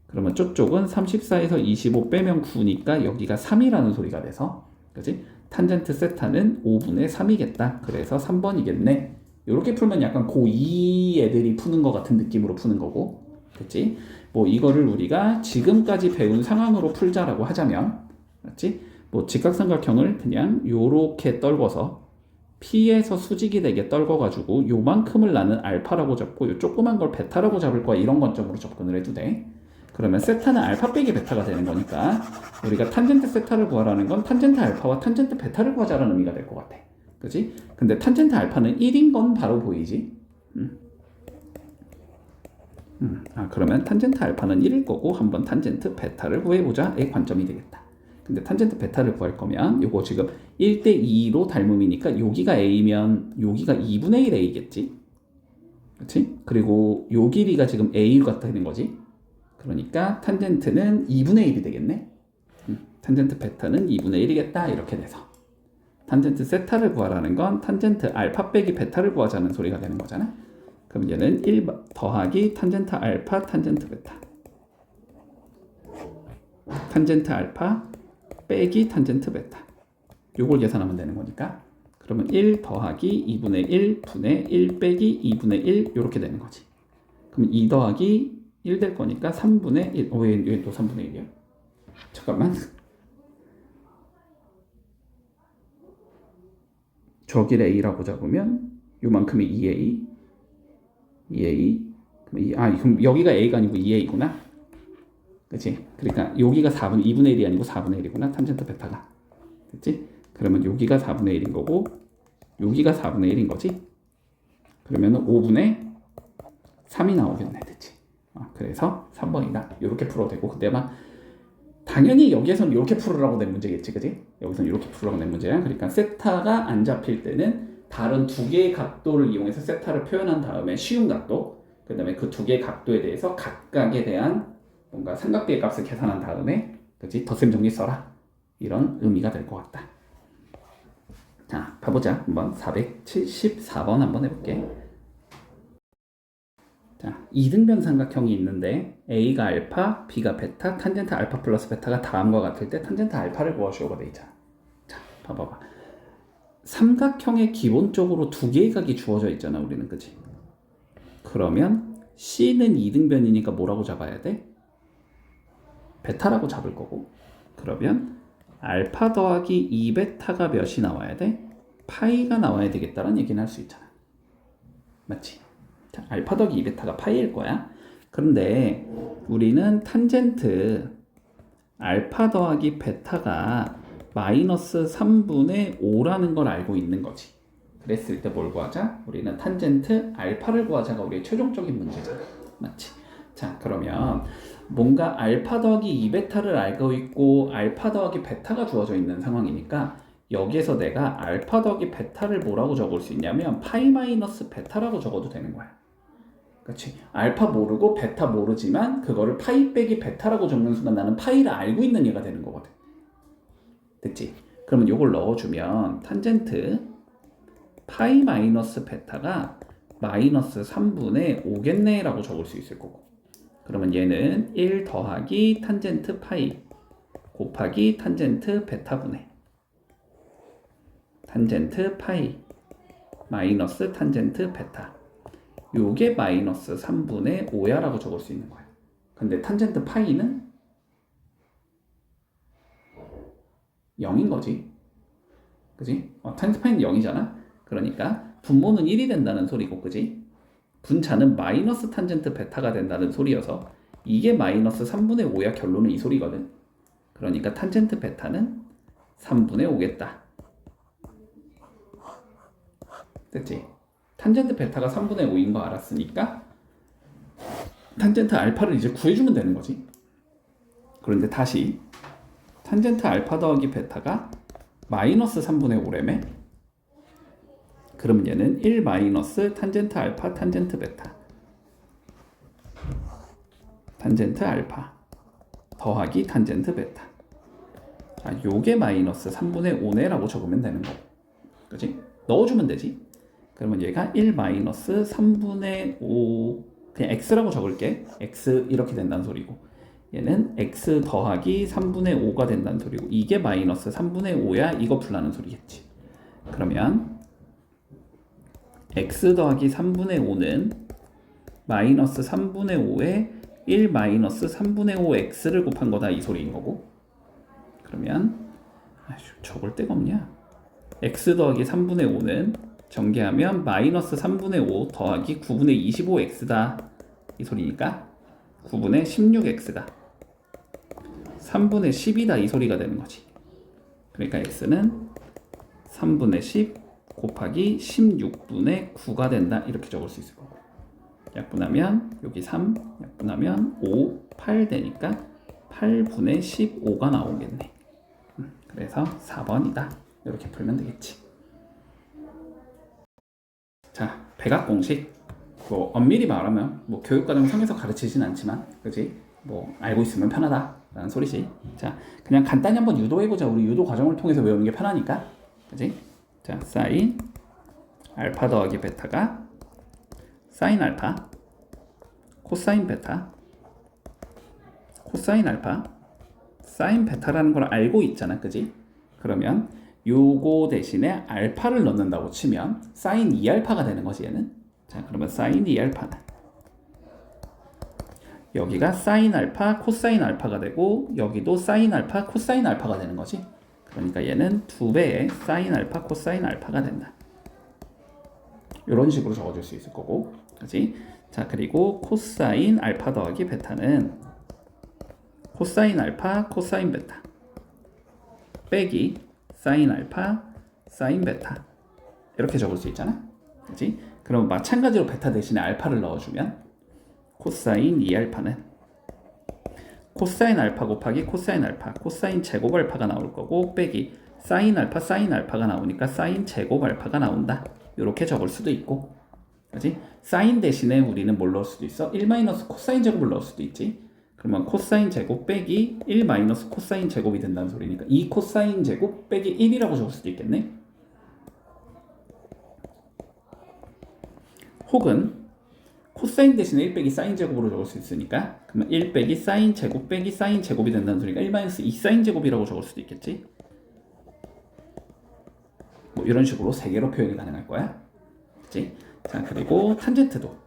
그러면 저쪽은 34에서 25 빼면 9니까 여기가 3이라는 소리가 돼서 그치? 탄젠트 세타는 5분의 3이겠다. 그래서 3번이겠네. 이렇게 풀면 약간 고2 애들이 푸는 것 같은 느낌으로 푸는 거고 그치? 뭐 이거를 우리가 지금까지 배운 상황으로 풀자라고 하자면 맞지? 뭐 직각삼각형을 그냥 요렇게 떨궈서 P에서 수직이 되게 떨궈가지고 요만큼을 나는 알파라고 잡고 요 조그만 걸 베타라고 잡을 거야 이런 관점으로 접근을 해도 돼. 그러면 세타는 알파 빼기 베타가 되는 거니까 우리가 탄젠트 세타를 구하라는 건 탄젠트 알파와 탄젠트 베타를 구하자라는 의미가 될 것 같아. 그치? 근데 탄젠트 알파는 1인 건 바로 보이지? 그러면 탄젠트 알파는 1일 거고 한번 탄젠트 베타를 구해보자의 관점이 되겠다. 근데 탄젠트 베타를 구할 거면 요거 지금 1대2로 닮음이니까 여기가 A면 여기가 2분의 1 A겠지? 그치? 그리고 요 길이가 지금 A가 되는 거지? 그러니까 탄젠트는 2분의 1이 되겠네? 탄젠트 베타는 2분의 1이겠다 이렇게 돼서 탄젠트 세타를 구하라는 건 탄젠트 알파 빼기 베타를 구하자는 소리가 되는 거잖아? 그럼 얘는 1 더하기 탄젠트 알파 탄젠트 베타 탄젠트 알파 빼기 탄젠트 베타 요걸 계산하면 되는 거니까 그러면 1 더하기 2분의 1 분의 1 빼기 2분의 1 요렇게 되는 거지. 그럼 2 더하기 1 될 거니까 3분의 1 왜 또 3분의 1이야? 잠깐만 저길 A라고 잡으면 요만큼이 2a 그럼 여기가 a가 아니고 2a구나. 그치? 그러니까 여기가 2분의 1이 아니고 4분의 1이구나. 탄젠트 베타가. 됐지? 그러면 여기가 4분의 1인 거고 여기가 4분의 1인 거지? 그러면 5분의 3이 나오겠네. 됐지? 그래서 3번이다. 이렇게 풀어도 되고 근데 막 당연히 여기에서는 이렇게 풀으라고 낸 문제겠지, 그지? 여기서는 이렇게 풀으라고 낸 문제야. 그러니까 세타가 안 잡힐 때는 다른 두 개의 각도를 이용해서 세타를 표현한 다음에 쉬운 각도, 그 다음에 그 두 개의 각도에 대해서 각각에 대한 뭔가 삼각비의 값을 계산한 다음에, 그지? 덧셈 정리 써라. 이런 의미가 될 것 같다. 자, 가보자. 한번 474번 한번 해볼게. 자, 이등변 삼각형이 있는데 A가 알파, B가 베타, 탄젠트 알파 플러스 베타가 다음과 같을 때 탄젠트 알파를 구하시오가 돼 있잖아. 자, 봐봐봐. 삼각형에 기본적으로 두 개의 각이 주어져 있잖아, 우리는, 그치? 그러면 C는 이등변이니까 뭐라고 잡아야 돼? 베타라고 잡을 거고. 그러면 알파 더하기 2베타가 몇이 나와야 돼? 파이가 나와야 되겠다라는 얘기는 할 수 있잖아. 맞지? 자, 알파 더하기 2베타가 파이일 거야. 그런데 우리는 탄젠트 알파 더하기 베타가 마이너스 3분의 5라는 걸 알고 있는 거지. 그랬을 때 뭘 구하자? 우리는 탄젠트 알파를 구하자가 우리의 최종적인 문제잖아. 맞지? 자, 그러면 뭔가 알파 더하기 2베타를 알고 있고 알파 더하기 베타가 주어져 있는 상황이니까 여기에서 내가 알파 더하기 베타를 뭐라고 적을 수 있냐면 파이 마이너스 베타라고 적어도 되는 거야. 그렇지? 알파 모르고 베타 모르지만 그거를 파이 빼기 베타라고 적는 순간 나는 파이를 알고 있는 얘가 되는 거거든. 됐지? 그러면 이걸 넣어주면 탄젠트 파이 마이너스 베타가 마이너스 3분의 5겠네 라고 적을 수 있을 거고, 그러면 얘는 1 더하기 탄젠트 파이 곱하기 탄젠트 베타분의 탄젠트 파이 마이너스 탄젠트 베타, 요게 마이너스 3분의 5야 라고 적을 수 있는 거야. 근데 탄젠트 파이는 0인 거지. 그지? 탄젠트 파이는 0이잖아. 그러니까 분모는 1이 된다는 소리고, 그지? 분자는 마이너스 탄젠트 베타가 된다는 소리여서 이게 마이너스 3분의 5야. 결론은 이 소리거든. 그러니까 탄젠트 베타는 3분의 5겠다. 됐지? 탄젠트 베타가 3분의 5인 거 알았으니까 탄젠트 알파를 이제 구해주면 되는 거지. 그런데 다시 탄젠트 알파 더하기 베타가 마이너스 3분의 5래매. 그러면 얘는 1 마이너스 탄젠트 알파 탄젠트 베타 탄젠트 알파 더하기 탄젠트 베타, 요게 마이너스 3분의 5네 라고 적으면 되는 거고, 그치? 넣어주면 되지. 그러면 얘가 1 마이너스 3분의 5 그냥 x라고 적을게. x 이렇게 된다는 소리고, 얘는 x 더하기 3분의 5가 된다는 소리고, 이게 마이너스 3분의 5야 이거 풀라는 소리겠지. 그러면 x 더하기 3분의 5는 마이너스 3분의 5에 1 마이너스 3분의 5 x를 곱한 거다 이 소리인 거고, 그러면 적을 데가 없냐. x 더하기 3분의 5는 전개하면 마이너스 3분의 5 더하기 9분의 25x다 이 소리니까 9분의 16x다 3분의 10이다 이 소리가 되는 거지. 그러니까 x는 3분의 10 곱하기 16분의 9가 된다 이렇게 적을 수 있을 거고, 약분하면 여기 3 약분하면 5 8 되니까 8분의 15가 나오겠네. 그래서 4번이다 이렇게 풀면 되겠지. 자, 백악 공식 뭐 엄밀히 말하면 뭐 교육과정 상에서 가르치진 않지만, 그지? 뭐 알고 있으면 편하다라는 소리지. 자, 그냥 간단히 한번 유도해보자. 우리 유도 과정을 통해서 외우는 게 편하니까, 그지? 자, 사인 알파 더하기 베타가 사인 알파 코사인 베타 코사인 알파 사인 베타라는 걸 알고 있잖아, 그지? 그러면 요거 대신에 알파를 넣는다고 치면 사인 2알파가 되는 거지 얘는. 자, 그러면 사인 2알파는 여기가 사인 알파 코사인 알파가 되고 여기도 사인 알파 코사인 알파가 되는 거지. 그러니까 얘는 2배의 사인 알파 코사인 알파가 된다. 이런 식으로 적어줄 수 있을 거고, 그지? 자, 그리고 코사인 알파 더하기 베타는 코사인 알파 코사인 베타 빼기 사인 알파 사인 베타 이렇게 적을 수 있잖아, 그지? 그럼 마찬가지로 베타 대신에 알파를 넣어주면 코사인 2알파는 코사인 알파 곱하기 코사인 알파 코사인 제곱 알파가 나올 거고 빼기 사인 알파가 나오니까 사인 제곱 알파가 나온다. 이렇게 적을 수도 있고, 그지? 사인 대신에 우리는 뭘 넣을 수도 있어? 1 마이너스 코사인 제곱을 넣을 수도 있지. 그러면 코사인 제곱 빼기 1 마이너스 코사인 제곱이 된다는 소리니까 2 코사인 제곱 빼기 1이라고 적을 수도 있겠네. 혹은 코사인 대신에 1 빼기 사인 제곱으로 적을 수 있으니까 그러면 1 빼기 사인 제곱 빼기 사인 제곱이 된다는 소리가 1 마이너스 2 사인 제곱이라고 적을 수도 있겠지. 뭐 이런 식으로 세 개로 표현이 가능할 거야. 그치? 자, 그리고 탄젠트도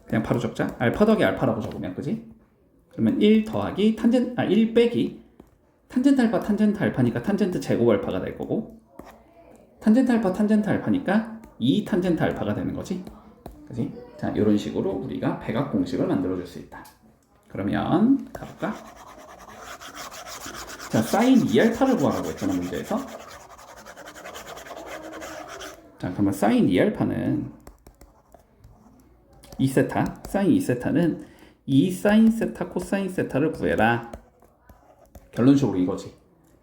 그냥 바로 적자. 알파 더하기 알파라고 적으면, 그지? 그러면 1 더하기 탄젠트 1 빼기 탄젠트 알파니까 탄젠트 제곱 알파가 될 거고, 탄젠트 알파니까 2 탄젠트 알파가 되는 거지. 그지? 자, 이런 식으로 우리가 백악 공식을 만들어 줄 수 있다. 그러면 가볼까? 자, 사인 2알파를 구하라고 했잖아, 문제에서. 자, 그러면 사인 2알파는 2세타, 사인 2세타는 2 사인 세타 코사인 세타를 구해라. 결론적으로 이거지.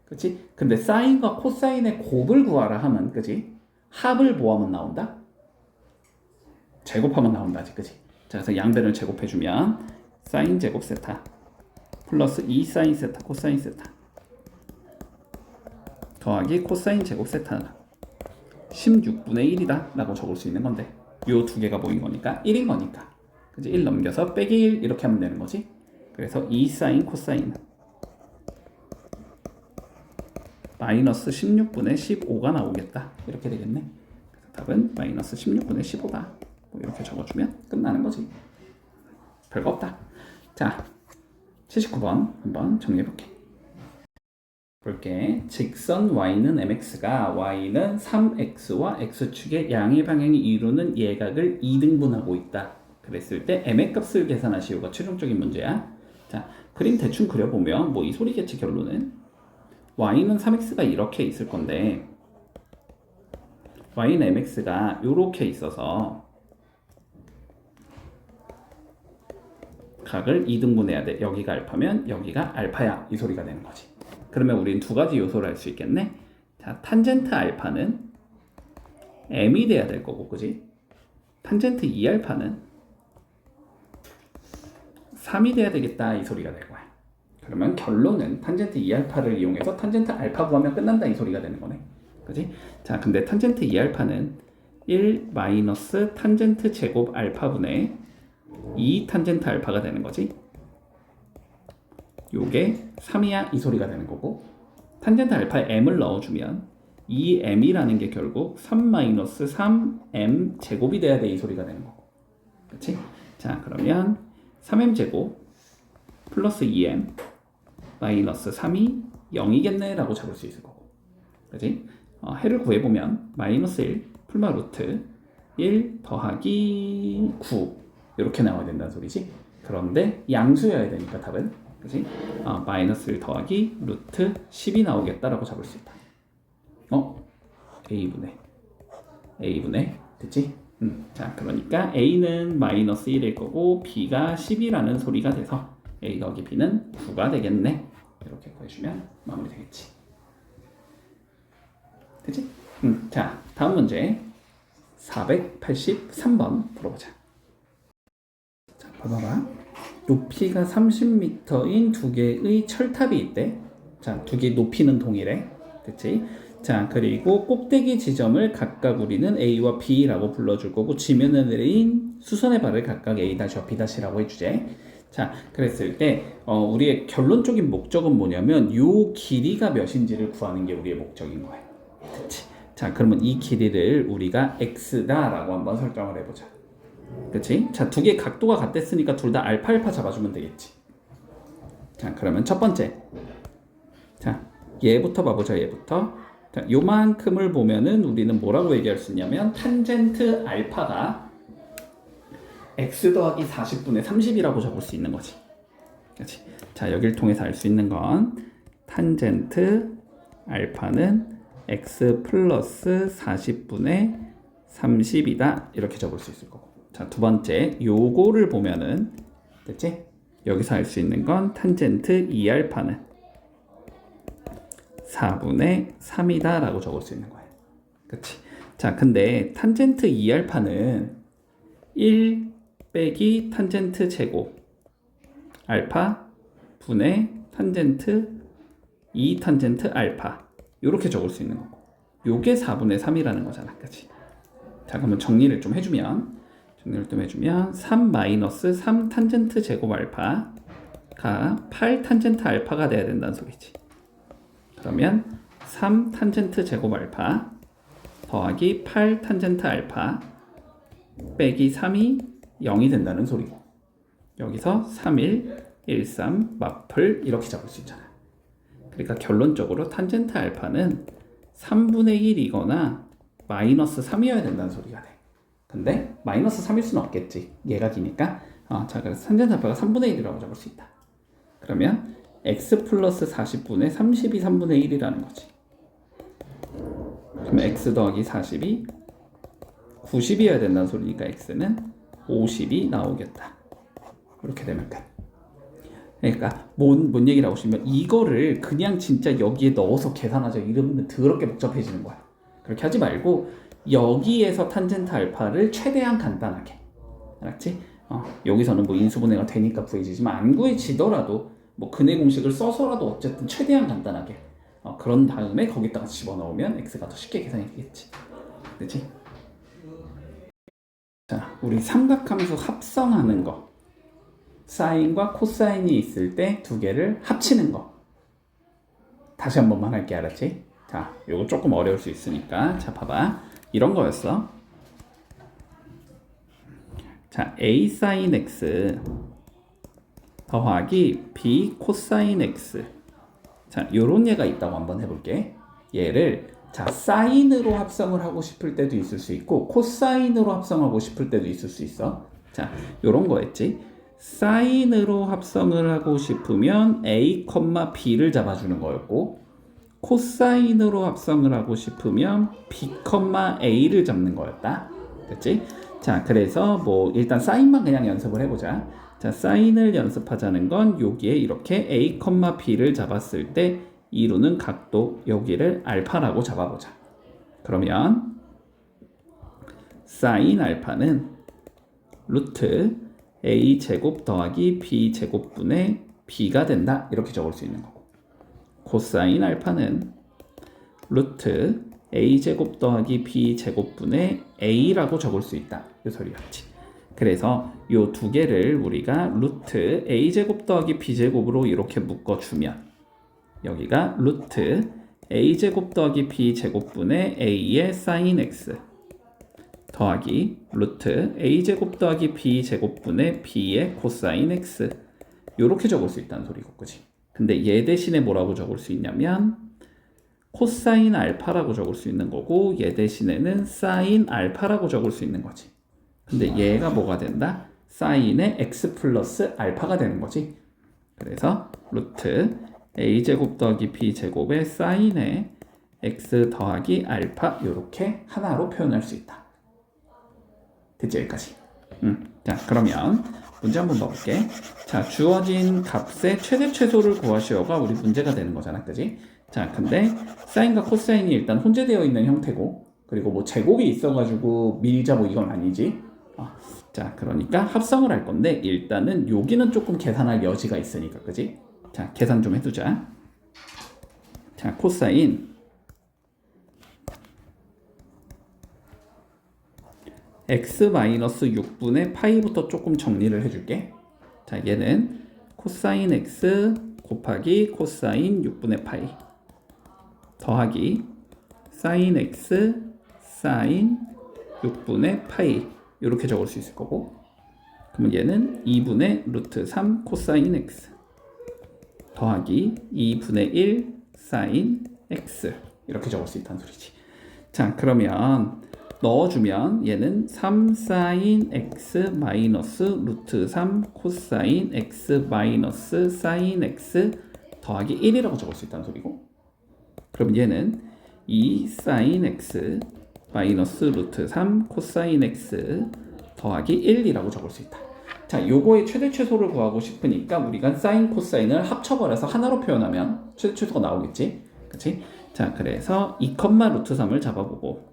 그치? 근데 사인과 코사인의 곱을 구하라 하면, 그치? 합을 뭐하면 나온다? 제곱하면 나온다지, 그치? 자, 그래서 양변을 제곱해주면 사인 제곱 세타 플러스 2 사인 세타 코사인 세타 더하기 코사인 제곱 세타는 16분의 1이다 라고 적을 수 있는 건데, 요 두 개가 뭐인 거니까 1인 거니까, 그치? 1 넘겨서 빼기 1 이렇게 하면 되는 거지. 그래서 2 사인 코사인 마이너스 16분의 15가 나오겠다. 이렇게 되겠네. 그래서 답은 마이너스 16분의 15다. 뭐 이렇게 적어주면 끝나는 거지. 별거 없다. 자, 79번 한번 정리해볼게. 볼게. 직선 y는 mx가 y는 3x와 x축의 양의 방향이 이루는 예각을 2등분하고 있다. 그랬을 때 m의 값을 계산하시오가 최종적인 문제야. 자, 그림 대충 그려보면 뭐 이 소리겠지. 결론은 y는 3x가 이렇게 있을 건데 y는 mx가 이렇게 있어서 각을 2등분해야 돼. 여기가 알파면 여기가 알파야. 이 소리가 되는 거지. 그러면 우린 두 가지 요소를 알 수 있겠네. 자, 탄젠트 알파는 m이 돼야 될 거고, 그지? 탄젠트 2알파는 3이 돼야 되겠다. 이 소리가 될 거야. 그러면 결론은 탄젠트 2알파를 이용해서 탄젠트 알파 구하면 끝난다. 이 소리가 되는 거네. 그지? 자, 근데 탄젠트 2알파는 1 마이너스 탄젠트 제곱 알파분의 2 탄젠트 알파가 되는 거지. 요게 3이야. 이 소리가 되는 거고, 탄젠트 알파에 m을 넣어주면 이 m이라는 게 결국 3 마이너스 3m 제곱이 돼야 돼. 이 소리가 되는 거고, 그치? 자, 그러면 3m 제곱 플러스 2m 마이너스 3이 0이겠네 라고 잡을 수 있을 거고, 그치? 해를 구해보면 마이너스 1 풀마 루트 1 더하기 9 이렇게 나와야 된다는 소리지. 그런데 양수여야 되니까 답은, 그치? 마이너스 1 더하기 루트 10이 나오겠다라고 잡을 수 있다. A분의 됐지? 자, 그러니까 A는 마이너스 1일 거고 B가 10이라는 소리가 돼서 A 더하기 B는 9가 되겠네. 이렇게 구해주면 마무리 되겠지. 됐지? 자, 다음 문제 483번 풀어보자. 자, 봐봐. 높이가 30m인 두 개의 철탑이 있대. 자, 두 개의 높이는 동일해. 됐지? 자, 그리고 꼭대기 지점을 각각 우리는 A와 B라고 불러줄 거고, 지면에 내린 수선의 발을 각각 A-와 B-라고 해주제. 자, 그랬을 때 우리의 결론적인 목적은 뭐냐면 요 길이가 몇인지를 구하는 게 우리의 목적인 거야. 그치? 자, 그러면 이 길이를 우리가 x다라고 한번 설정을 해보자. 그치? 자, 두 개 각도가 같댔으니까 둘 다 알파 잡아주면 되겠지. 자, 그러면 첫 번째, 자, 얘부터 봐보자. 얘부터 자, 요만큼을 보면은 우리는 뭐라고 얘기할 수 있냐면 탄젠트 알파가 x 더하기 40분의 30이라고 적을 수 있는 거지. 그렇지? 자, 여기를 통해서 알 수 있는 건 탄젠트 알파는 x 플러스 40분의 30이다. 이렇게 적을 수 있을 거고. 자, 두 번째, 요거를 보면은 됐지? 여기서 알 수 있는 건 탄젠트 2알파는 4분의 3이다 라고 적을 수 있는 거예요. 그치? 자, 근데 탄젠트 2알파는 1 빼기 탄젠트 제곱 알파 분의 탄젠트 2 탄젠트 알파 이렇게 적을 수 있는 거고 요게 4분의 3이라는 거잖아. 그치? 자, 그러면 정리를 좀 해주면 3 마이너스 3 탄젠트 제곱 알파가 8 탄젠트 알파가 돼야 된다는 소리지. 그러면 3 탄젠트 제곱 알파 더하기 8 탄젠트 알파 빼기 3이 0이 된다는 소리고 여기서 3, 1, 1, 3 마플 이렇게 잡을 수 있잖아. 그러니까 결론적으로 탄젠트 알파는 3분의 1이거나 마이너스 3이어야 된다는 소리가 돼. 근데 마이너스 3일 수는 없겠지. 얘가 기니까. 자, 그래서 탄젠트 알파가 3분의 1이라고 잡을 수 있다. 그러면 x 플러스 40분의 30이 3분의 1이라는 거지. 그러면 x 더하기 40이 90이어야 된다는 소리니까 x는 50이 나오겠다. 이렇게 되면 끝. 그러니까 뭔 얘기를 하고 싶으면 이거를 그냥 진짜 여기에 넣어서 계산하자 이러면 더럽게 복잡해지는 거야. 그렇게 하지 말고 여기에서 탄젠트 알파를 최대한 간단하게, 알았지? 여기서는 뭐 인수분해가 되니까 구해지지만 안 구해지더라도 뭐 근해 공식을 써서라도 어쨌든 최대한 간단하게 그런 다음에 거기다가 집어넣으면 x가 더 쉽게 계산이 되겠지. 그렇지? 자, 우리 삼각함수 합성하는 거, 사인과 코사인이 있을 때 두 개를 합치는 거 다시 한 번만 할게. 알았지? 자, 요거 조금 어려울 수 있으니까 자, 봐봐. 이런 거였어. 자, a 사인 x 더하기 b 코사인 x. 자, 요런 얘가 있다고 한번 해볼게. 얘를 자, 사인으로 합성을 하고 싶을 때도 있을 수 있고 코사인으로 합성하고 싶을 때도 있을 수 있어. 자, 요런 거였지. 사인으로 합성을 하고 싶으면 a, b를 잡아주는 거였고 코사인으로 합성을 하고 싶으면 b, a를 잡는 거였다. 됐지? 자, 그래서 뭐 일단 사인만 그냥 연습을 해보자. 자, 사인을 연습하자는 건 여기에 이렇게 a, b를 잡았을 때 이루는 각도 여기를 알파라고 잡아보자. 그러면 사인 알파는 루트 a 제곱 더하기 b 제곱분의 b가 된다. 이렇게 적을 수 있는 거고 코사인 알파는 루트 a 제곱 더하기 b 제곱분의 a라고 적을 수 있다. 이 소리였지. 그래서 이 두 개를 우리가 루트 a 제곱 더하기 b 제곱으로 이렇게 묶어주면 여기가 루트 a 제곱 더하기 b 제곱분의 a의 사인 x 더하기 루트 a 제곱 더하기 b 제곱분의 b의 코사인 x 이렇게 적을 수 있다는 소리고, 그지? 근데 얘 대신에 뭐라고 적을 수 있냐면 코사인 알파라고 적을 수 있는 거고 얘 대신에는 사인 알파라고 적을 수 있는 거지. 근데 얘가 뭐가 된다? 사인의 x 플러스 알파가 되는 거지. 그래서 루트 a제곱 더하기 b제곱의 사인의 x 더하기 알파 이렇게 하나로 표현할 수 있다. 됐지? 여기까지. 자, 그러면 문제 한번 봐볼게. 자, 주어진 값의 최대 최소를 구하시오가 우리 문제가 되는 거잖아. 그지? 자, 근데 사인과 코사인이 일단 혼재되어 있는 형태고 그리고 뭐 제곱이 있어가지고 밀자 뭐 이건 아니지. 자, 그러니까 합성을 할 건데 일단은 여기는 조금 계산할 여지가 있으니까, 그지? 자, 계산 좀 해두자. 자, 코사인 x-6분의 파이부터 조금 정리를 해줄게. 자, 얘는 코사인 x 곱하기 코사인 6분의 파이 더하기 사인 x 사인 6분의 파이 이렇게 적을 수 있을 거고 그러면 얘는 2분의 루트 3 코사인 x 더하기 2분의 1 사인 x 이렇게 적을 수 있다는 소리지. 자, 그러면 넣어주면 얘는 3 사인 x 마이너스 루트 3 코사인 x 마이너스 사인 x 더하기 1이라고 적을 수 있다는 소리고, 그럼 얘는 2 사인 x 마이너스 루트 3 코사인 x 더하기 1이라고 적을 수 있다. 자, 요거의 최대 최소를 구하고 싶으니까 우리가 사인 코사인을 합쳐버려서 하나로 표현하면 최대 최소가 나오겠지, 그치? 자, 그래서 2, 루트 3을 잡아보고,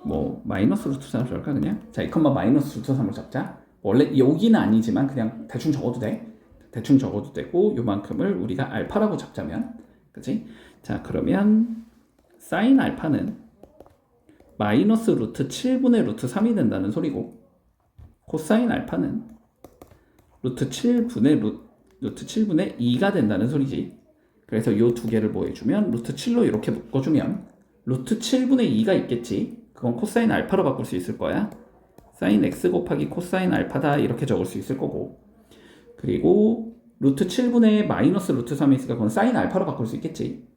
뭐 마이너스 루트 3을 잡을까 그냥? 자, 2, 마이너스 루트 3을 잡자. 원래 여기는 아니지만 그냥 대충 적어도 돼. 대충 적어도 되고, 요만큼을 우리가 알파라고 잡자면, 그치? 자, 그러면 사인 알파는 마이너스 루트 7분의 루트 3이 된다는 소리고, 코사인 알파는 루트 7분의 루트 7분의 2가 된다는 소리지. 그래서 요 두 개를 뭐 해주면 루트 7로 이렇게 묶어주면 루트 7분의 2가 있겠지. 그건 코사인 알파로 바꿀 수 있을 거야. 사인 x 곱하기 코사인 알파다 이렇게 적을 수 있을 거고, 그리고 루트 7분의 마이너스 루트 3이 있으니까 그건 사인 알파로 바꿀 수 있겠지.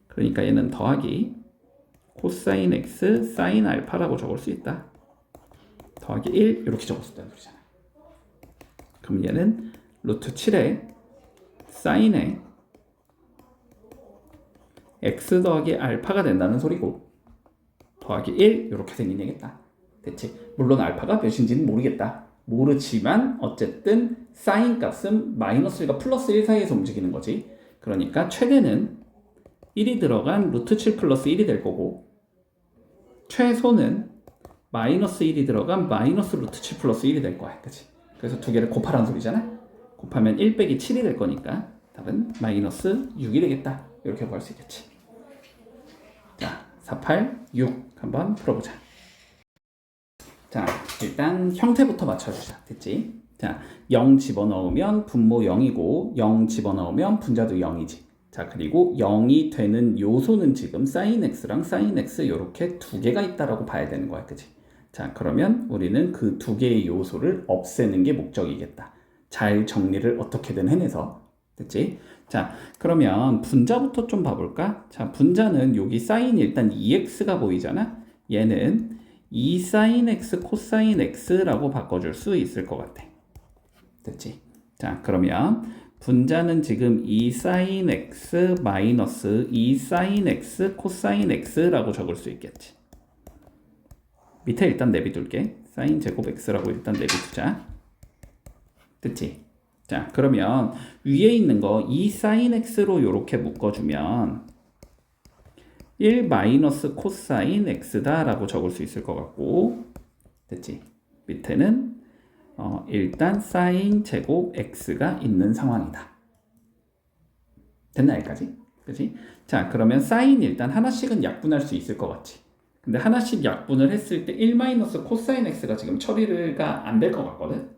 그러니까 얘는 더하기 코사인 x 사인 알파라고 적을 수 있다. 더하기 1 이렇게 적을 수 있다는 소리잖아. 그럼 얘는 루트 7에 사인에 x 더하기 알파가 된다는 소리고, 더하기 1 이렇게 생긴 얘겠다. 됐지? 물론 알파가 몇인지는 모르겠다. 모르지만 어쨌든 사인 값은 마이너스 1과 플러스 1 사이에서 움직이는 거지. 그러니까 최대는 1이 들어간 루트 7 플러스 1이 될 거고, 최소는 마이너스 1이 들어간 마이너스 루트 7 플러스 1이 될 거야. 그치? 그래서 두 개를 곱하라는 소리잖아. 곱하면 1 빼기 7이 될 거니까 답은 마이너스 6이 되겠다. 이렇게 구할 수 있겠지. 자, 4, 8, 6 한번 풀어보자. 자, 일단 형태부터 맞춰주자. 됐지? 자, 0 집어넣으면 분모 0이고 0 집어넣으면 분자도 0이지. 자, 그리고 0이 되는 요소는 지금 사인 x랑 사인 x 이렇게 두 개가 있다라고 봐야 되는 거야. 그치? 자, 그러면 우리는 그 두 개의 요소를 없애는 게 목적이겠다. 잘 정리를 어떻게든 해내서. 됐지? 자, 그러면 분자부터 좀 봐볼까? 자, 분자는 여기 사인 일단 2x가 보이잖아? 얘는 2 사인 x 코사인 x라고 바꿔줄 수 있을 것 같아. 됐지? 자, 그러면 분자는 지금 2 사인 x 마이너스 2 사인 x 코사인 x라고 적을 수 있겠지. 밑에 일단 내비둘게. 사인 제곱 x라고 일단 내비두자. 됐지? 자, 그러면 위에 있는 거 2 사인 x로 이렇게 묶어주면 1 마이너스 코사인 x다 라고 적을 수 있을 것 같고, 됐지? 밑에는 일단 사인 제곱 x가 있는 상황이다. 됐나 여기까지? 그치? 자, 그러면 사인 일단 하나씩은 약분할 수 있을 것 같지? 근데 하나씩 약분을 했을 때 1 마이너스 코사인 x가 지금 처리가 안 될 것 같거든?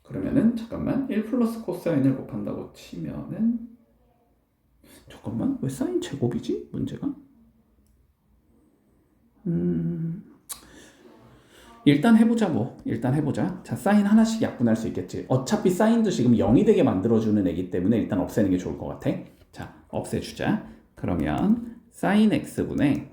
그러면은 잠깐만 1 플러스 코사인을 곱한다고 치면은, 잠깐만 왜 사인 제곱이지? 문제가? 일단 해보자 뭐. 일단 해보자. 자, 사인 하나씩 약분할 수 있겠지. 어차피 사인도 지금 0이 되게 만들어주는 애기 때문에 일단 없애는 게 좋을 것 같아. 자, 없애주자. 그러면 사인 x분의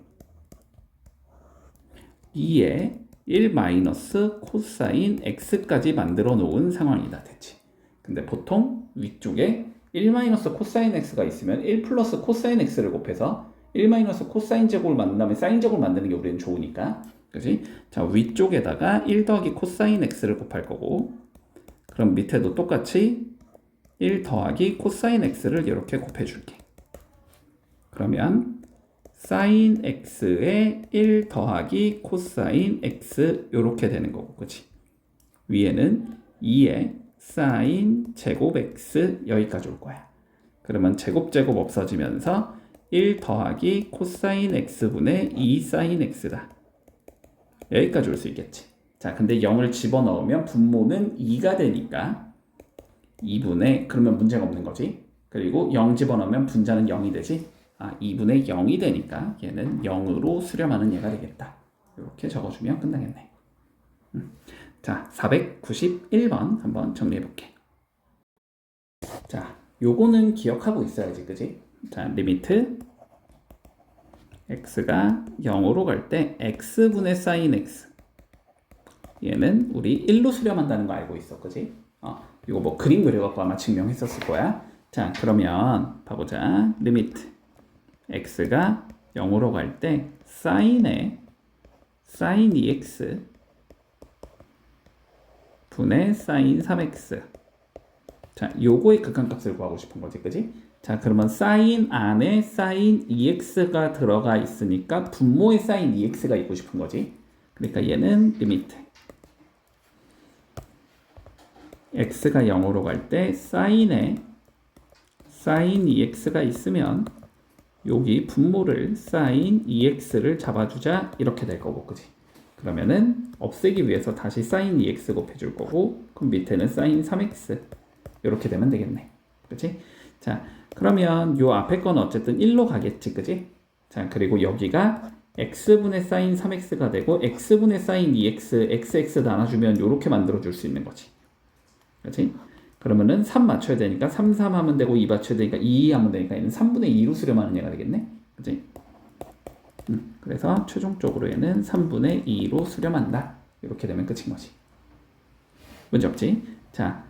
2에 1 마이너스 코사인 x까지 만들어 놓은 상황이다. 됐지? 근데 보통 위쪽에 1 마이너스 코사인 x가 있으면 1 플러스 코사인 x를 곱해서 1 마이너스 코사인 제곱을 만든 다음에 사인 제곱을 만드는 게 우리는 좋으니까. 그지? 자, 위쪽에다가 1 더하기 코사인 x를 곱할 거고, 그럼 밑에도 똑같이 1 더하기 코사인 x를 이렇게 곱해줄게. 그러면 사인 x에 1 더하기 코사인 x 이렇게 되는 거고, 그치? 위에는 2에 사인 제곱 x 여기까지 올 거야. 그러면 제곱 없어지면서 1 더하기 코사인 x분의 2 사인 x다. 여기까지 올 수 있겠지. 자, 근데 0을 집어넣으면 분모는 2가 되니까 2분의, 그러면 문제가 없는 거지. 그리고 0 집어넣으면 분자는 0이 되지. 2분의 0이 되니까 얘는 0으로 수렴하는 얘가 되겠다. 이렇게 적어주면 끝나겠네. 자, 491번 한번 정리해 볼게. 자, 요거는 기억하고 있어야지, 그지? 자, 리미트 x가 0으로 갈 때 x분의 sin x, 얘는 우리 1로 수렴한다는 거 알고 있어, 그지? 이거 뭐 그림 그려갖고 아마 증명했었을 거야. 자, 그러면 봐보자. 리미트 x가 0으로 갈 때 sin 2x 분의 sin 3x. 자, 요거의 극한값을 구하고 싶은 거지, 그지? 자, 그러면 sin 안에 sin 2x가 들어가 있으니까 분모에 sin 2x가 있고 싶은 거지. 그러니까 얘는 리미트 x가 0으로 갈 때 sin에 sin 2x가 있으면 여기 분모를 sin 2x를 잡아주자 이렇게 될 거고, 그지? 그러면은 없애기 위해서 다시 sin 2x 곱해줄 거고, 그럼 밑에는 sin 3x 이렇게 되면 되겠네, 그치? 자, 그러면 요 앞에 건 어쨌든 1로 가겠지, 그지? 자, 그리고 여기가 x분의 sin 3x가 되고 x분의 sin 2x, xx 나눠주면 요렇게 만들어줄 수 있는 거지, 그치? 그러면은 3 맞춰야 되니까 3, 3 하면 되고 2 맞춰야 되니까 2 하면 되니까 얘는 3분의 2로 수렴하는 얘가 되겠네, 그치? 그래서 최종적으로 얘는 3분의 2로 수렴한다. 이렇게 되면 끝인 거지. 문제 없지? 자,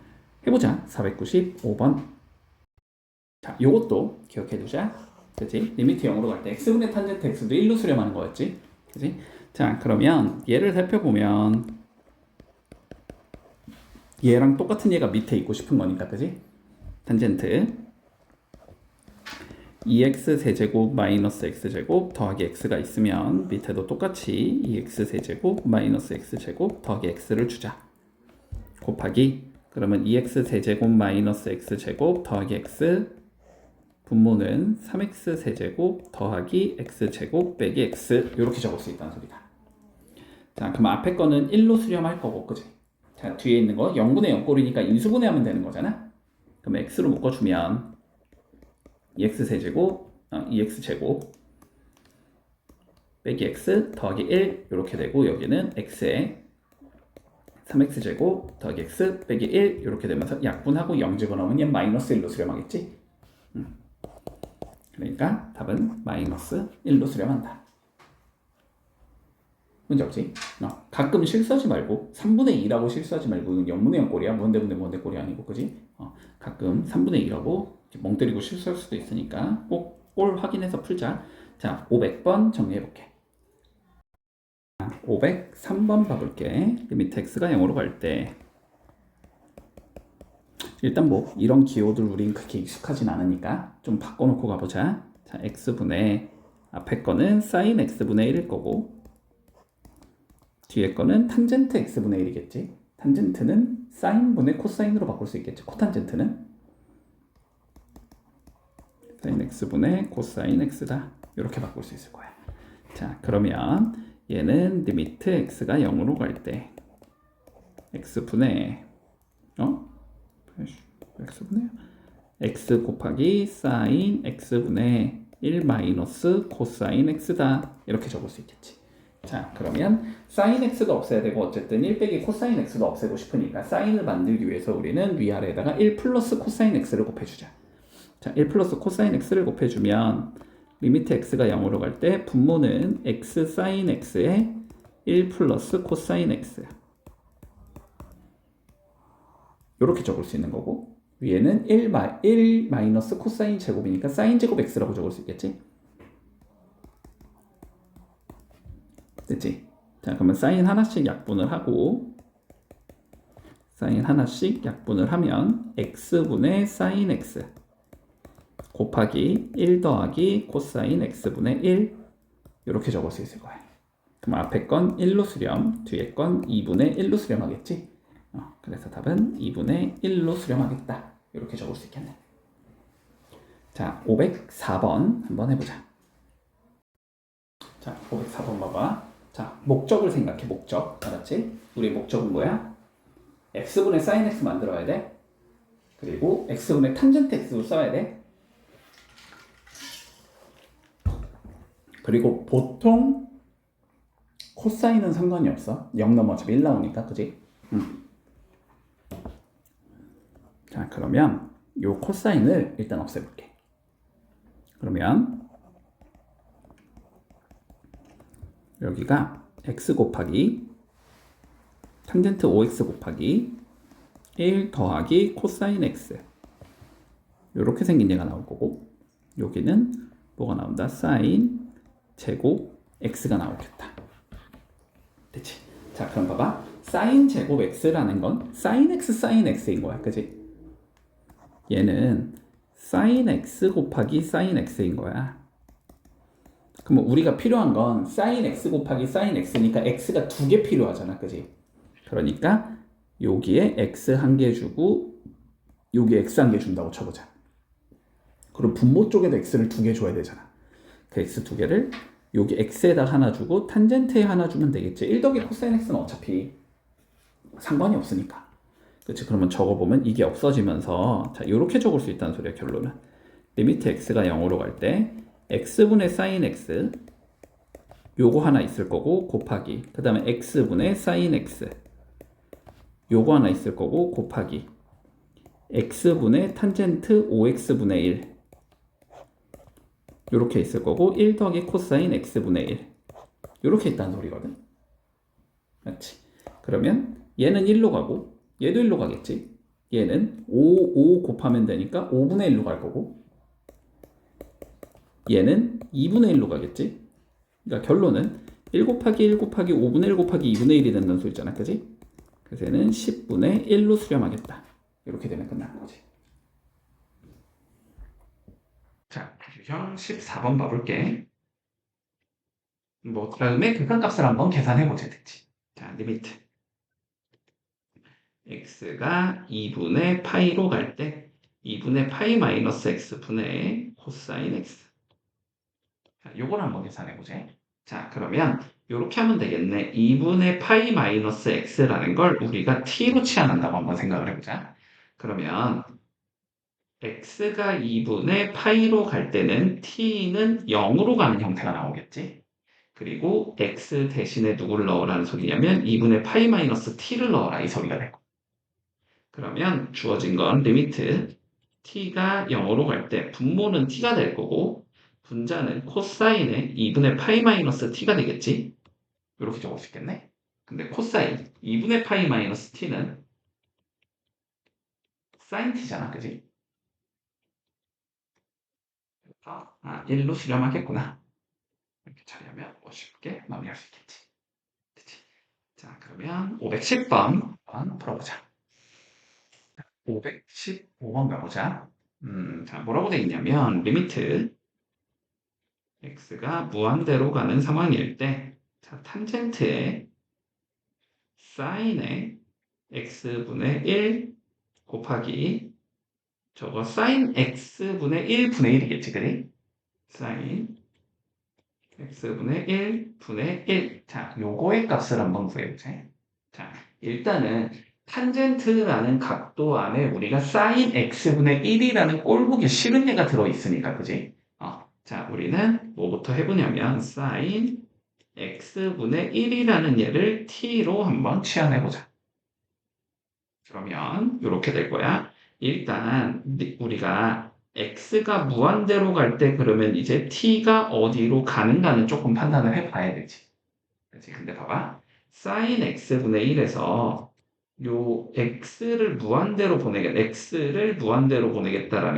해보자. 495번. 자, 요것도 기억해두자. 그치? 리미트 0으로 갈 때 x분의 탄젠트 x도 1로 수렴하는 거였지. 그치? 자, 그러면 얘를 살펴보면 얘랑 똑같은 얘가 밑에 있고 싶은 거니까, 그치? 탄젠트 2x 세제곱 마이너스 x제곱 더하기 x가 있으면 밑에도 똑같이 2x 세제곱 마이너스 x제곱 더하기 x를 주자. 곱하기, 그러면 2x 세제곱 마이너스 x제곱 더하기 x 분모는 3x 세제곱 더하기 x제곱 빼기 x, 이렇게 적을 수 있다는 소리다. 자, 그럼 앞에 거는 1로 수렴할 거고, 그지? 자, 뒤에 있는 거 0분의 0꼴이니까 인수분해하면 되는 거잖아. 그럼 x로 묶어주면 2x 세제곱, 2x 제곱 빼기 x 더하기 1 이렇게 되고, 여기는 x에 3x 제곱 더하기 x 빼기 1 이렇게 되면서 약분하고 0 집어넣으면 얘 마이너스 1로 수렴하겠지? 그러니까 답은 마이너스 1로 수렴한다. 문제 없지? 가끔 실수하지 말고 3분의 2라고 실수하지 말고, 이건 0분의 0 꼴이야. 뭔데 꼴이 아니고, 그지? 가끔 3분의 2라고 멍 때리고 실수할 수도 있으니까 꼭 꼴 확인해서 풀자. 자, 500번 정리해볼게. 503번 봐볼게. 리미트 x가 0으로 갈 때 일단 뭐 이런 기호들 우린 그렇게 익숙하진 않으니까 좀 바꿔놓고 가보자. 자, x분의 앞에 거는 sin x분의 1일 거고, 뒤에 거는 탄젠트 x분의 1이겠지. 탄젠트는 사인분의 코사인으로 바꿀 수 있겠지. 코탄젠트는 sin x분의 코사인 x다. 이렇게 바꿀 수 있을 거야. 자, 그러면 얘는 리미트 x가 0으로 갈 때 x분의 x분의 x 곱하기 sin x분의 1 마이너스 코사인 x다. 이렇게 적을 수 있겠지. 자, 그러면 sin x도 없애야 되고, 어쨌든 1 빼기 코사인 x도 없애고 싶으니까 사인을 만들기 위해서 우리는 위아래에다가 1 플러스 코사인 x를 곱해주자. 자, 1 플러스 코사인 x를 곱해주면 리미트 x가 0으로 갈 때 분모는 x sin x에 1 플러스 코사인 x, 이렇게 적을 수 있는 거고, 위에는 1 마이너스 코사인 제곱이니까 사인 제곱 x라고 적을 수 있겠지? 됐지? 자, 그러면 사인 하나씩 약분을 하고, 사인 하나씩 약분을 하면 x분의 사인 x 곱하기 1 더하기 코사인 x분의 1, 이렇게 적을 수 있을 거야. 그럼 앞에 건 1로 수렴, 뒤에 건 2분의 1로 수렴하겠지? 그래서 답은 2분의 1로 수렴하겠다. 이렇게 적을 수 있겠네. 자, 504번 한번 해보자. 자, 504번 봐봐. 자, 목적을 생각해. 목적. 알았지? 우리 목적은 뭐야? x분의 sin x 만들어야 돼. 그리고 x분의 탄젠트 x도 써야 돼. 그리고 보통 코사인은 상관이 없어. 0 넘어 어차피 1 나오니까, 그지? 자, 그러면 요 코사인을 일단 없애볼게. 그러면 여기가 x 곱하기 탄젠트 5x 곱하기 1 더하기 코사인 x 이렇게 생긴 얘가 나올 거고, 여기는 뭐가 나온다? 사인 제곱 x가 나오겠다. 됐지? 자, 그럼 봐봐. 사인 제곱 x라는 건 사인 x 사인 x인 거야, 그지? 얘는 사인 x 곱하기 사인 x인 거야. 그럼 우리가 필요한 건 사인 x 곱하기 사인 x니까 x가 두 개 필요하잖아, 그지? 그러니까 여기에 x 한 개 주고 여기에 x 한 개 준다고 쳐보자. 그럼 분모 쪽에도 x를 두 개 줘야 되잖아. 그 x 두 개를 여기 x에다 하나 주고 탄젠트에 하나 주면 되겠지. 1 더하기 코사인 x는 어차피 상관이 없으니까. 그렇지? 그러면 적어보면 이게 없어지면서 자, 이렇게 적을 수 있다는 소리야, 결론은. 리미트 x가 0으로 갈 때 x분의 사인 x 요거 하나 있을 거고 곱하기, 그 다음에 x분의 사인 x 요거 하나 있을 거고 곱하기 x분의 탄젠트 5x분의 1 요렇게 있을 거고 1 더하기 코사인 x분의 1 요렇게 있다는 소리거든. 맞지? 그러면 얘는 1로 가고 얘도 1로 가겠지. 얘는 5 곱하면 되니까 5분의 1로 갈 거고 얘는 2분의 1로 가겠지. 그러니까 결론은 1 곱하기 1 곱하기 5분의 1 곱하기 2분의 1이 된다는 소리잖아, 그지? 그래서 얘는 10분의 1로 수렴하겠다. 이렇게 되면 끝나는 거지. 자, 유형 14번 봐볼게. 뭐 그다음에 극한값을 한번 계산해보자, 됐지? 자, 리미트 x가 2분의 파이로 갈 때 2분의 파이 마이너스 x분의 코사인 x. 자, 요걸 한번 계산해보자. 자, 그러면 이렇게 하면 되겠네. 2분의 파이 마이너스 x라는 걸 우리가 t로 치환한다고 한번 생각을 해보자. 그러면 x가 2분의 파이로 갈 때는 t는 0으로 가는 형태가 나오겠지. 그리고 x 대신에 누구를 넣으라는 소리냐면 2분의 파이 마이너스 t를 넣어라 이 소리가 되고. 그러면 주어진 건 리미트 t가 0으로 갈 때 분모는 t가 될 거고 분자는 코사인의 2분의 파이 마이너스 t가 되겠지. 이렇게 적을 수 있겠네. 근데 코사인 2분의 파이 마이너스 t는 사인 t잖아, 그지? 그래서 1로 수렴하겠구나. 이렇게 처리하면 뭐 쉽게 마무리할 수 있겠지. 그치? 자, 그러면 510번 한번 풀어보자. 515번 가보자. 자, 뭐라고 돼 있냐면 리미트 x가 무한대로 가는 상황일 때 자, 탄젠트에 사인의 x분의 1 곱하기 저거 사인 x분의 1분의 1이겠지, 그래? 사인 x분의 1분의 1. 자, 요거의 값을 한번 구해보자. 자, 일단은 탄젠트라는 각도 안에 우리가 사인 x분의 1이라는 꼴보기 싫은 얘가 들어있으니까, 그지? 자, 우리는 뭐부터 해보냐면 사인 x분의 1이라는 얘를 t로 한번 치환해보자. 그러면 이렇게 될 거야. 일단 우리가 x가 무한대로 갈 때 그러면 이제 t가 어디로 가는가는 조금 판단을 해봐야 되지. 그렇지? 근데 봐봐. sin x분의 1에서 요 x를 무한대로 보내겠다라는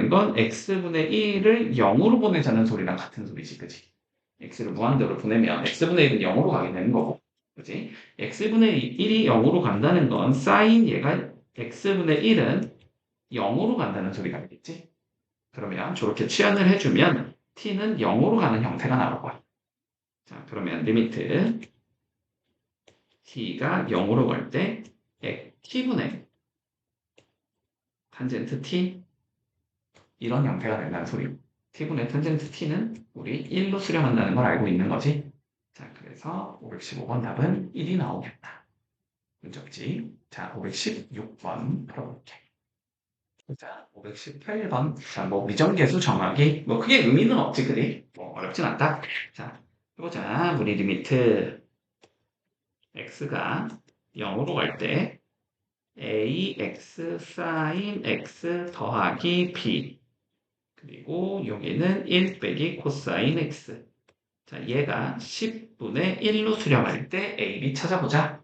건 x분의 1을 0으로 보내자는 소리랑 같은 소리지, 그치? x를 무한대로 보내면 x분의 1은 0으로 가게 되는 거고, 그치? x분의 1이 0으로 간다는 건 sin 얘가 x분의 1은 0으로 간다는 소리가 되겠지? 그러면 저렇게 치환을 해주면 t는 0으로 가는 형태가 나올 거야. 자, 그러면 리미트 t가 0으로 갈 때 t분의 탄젠트 t 이런 형태가 된다는 소리. t분의 탄젠트 t는 우리 1로 수렴한다는 걸 알고 있는 거지. 자, 그래서 515번 답은 1이 나오겠다. 문제 없지? 자, 516번 풀어볼게. 자, 518번. 자, 뭐 미정계수 정하기. 뭐 크게 의미는 없지, 그리? 뭐 어렵진 않다. 자, 해보자. 우리 리미트 x가 0으로 갈 때 ax sin x 더하기 b 그리고 여기는 1 빼기 코사인 x 자 얘가 10분의 1로 수렴할 때 a, b 찾아보자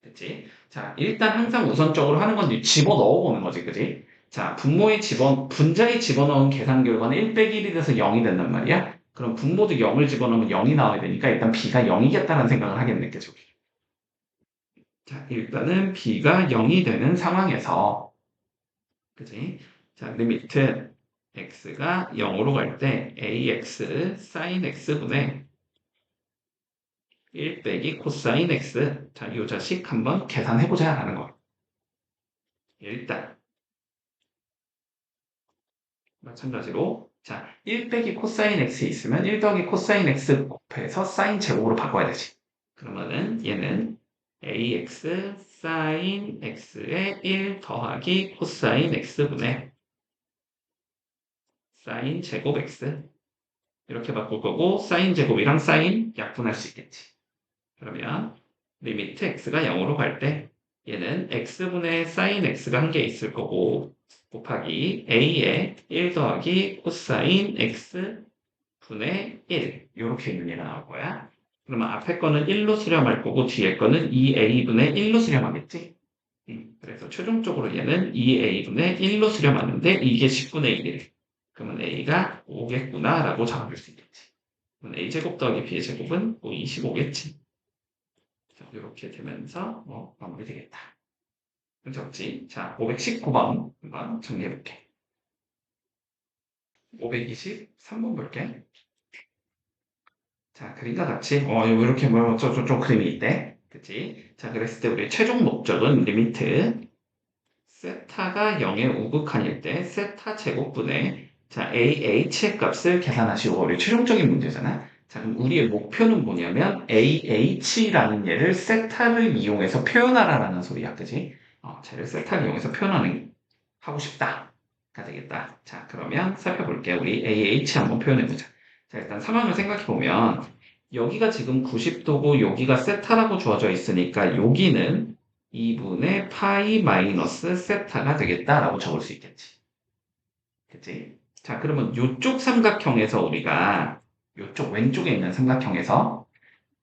그치? 자 일단 항상 우선적으로 하는 건 집어넣어 보는 거지 그치? 자 분자에 집어넣은 계산 결과는 1 빼기 1이 돼서 0이 된단 말이야 그럼 분모도 0을 집어넣으면 0이 나와야 되니까 일단 b가 0이겠다는 생각을 하겠네 그죠? 자, 일단은 b가 0이 되는 상황에서, 그지? 자, 리미트 x가 0으로 갈 때 ax sin x분의 1 빼기 코사인 x. 자, 이 자식 한번 계산해보자 하는 거. 일단, 마찬가지로, 자, 1 빼기 코사인 x 있으면 1 더하기 코사인 x 곱해서 사인 제곱으로 바꿔야 되지. 그러면은 얘는 ax sin x의 1 더하기 코사인 x분의 사인 제곱 x 이렇게 바꿀 거고 사인 제곱이랑 사인 약분할 수 있겠지. 그러면 리미트 x가 0으로 갈 때 얘는 x분의 사인 x가 한 개 있을 거고 곱하기 a의 1 더하기 코사인 x 분의 1 이렇게 있는 얘가 나올 거야. 그러면 앞에 거는 1로 수렴할 거고 뒤에 거는 2a분의 1로 수렴하겠지. 그래서 최종적으로 얘는 2a분의 1로 수렴하는데 이게 10분의 1이래. 그러면 a가 5겠구나 라고 잡아줄 수 있겠지. 그러면 a제곱 더하기 b제곱은 25겠지. 자, 이렇게 되면서 마무리되겠다. 적지? 자, 519번 한번 정리해볼게. 523번 볼게. 자, 그림과 같이 이렇게 좀 그림이 있대. 그치? 자, 그랬을 때 우리 최종 목적은 리미트 세타가 0의 우극한일 때 세타 제곱분의 자 AH의 값을 계산하시오. 우리 최종적인 문제잖아. 자, 그럼 우리의 목표는 뭐냐면 AH라는 얘를 세타를 이용해서 표현하라라는 소리야. 그지? 쟤를 세타를 이용해서 하고 싶다가 되겠다. 자, 그러면 살펴볼게요. 우리 AH 한번 표현해보자. 자, 일단 상황을 생각해보면 여기가 지금 90도고 여기가 세타라고 주어져 있으니까 여기는 2분의 파이 마이너스 세타가 되겠다라고 적을 수 있겠지. 그치? 자, 그러면 이쪽 삼각형에서 우리가 이쪽 왼쪽에 있는 삼각형에서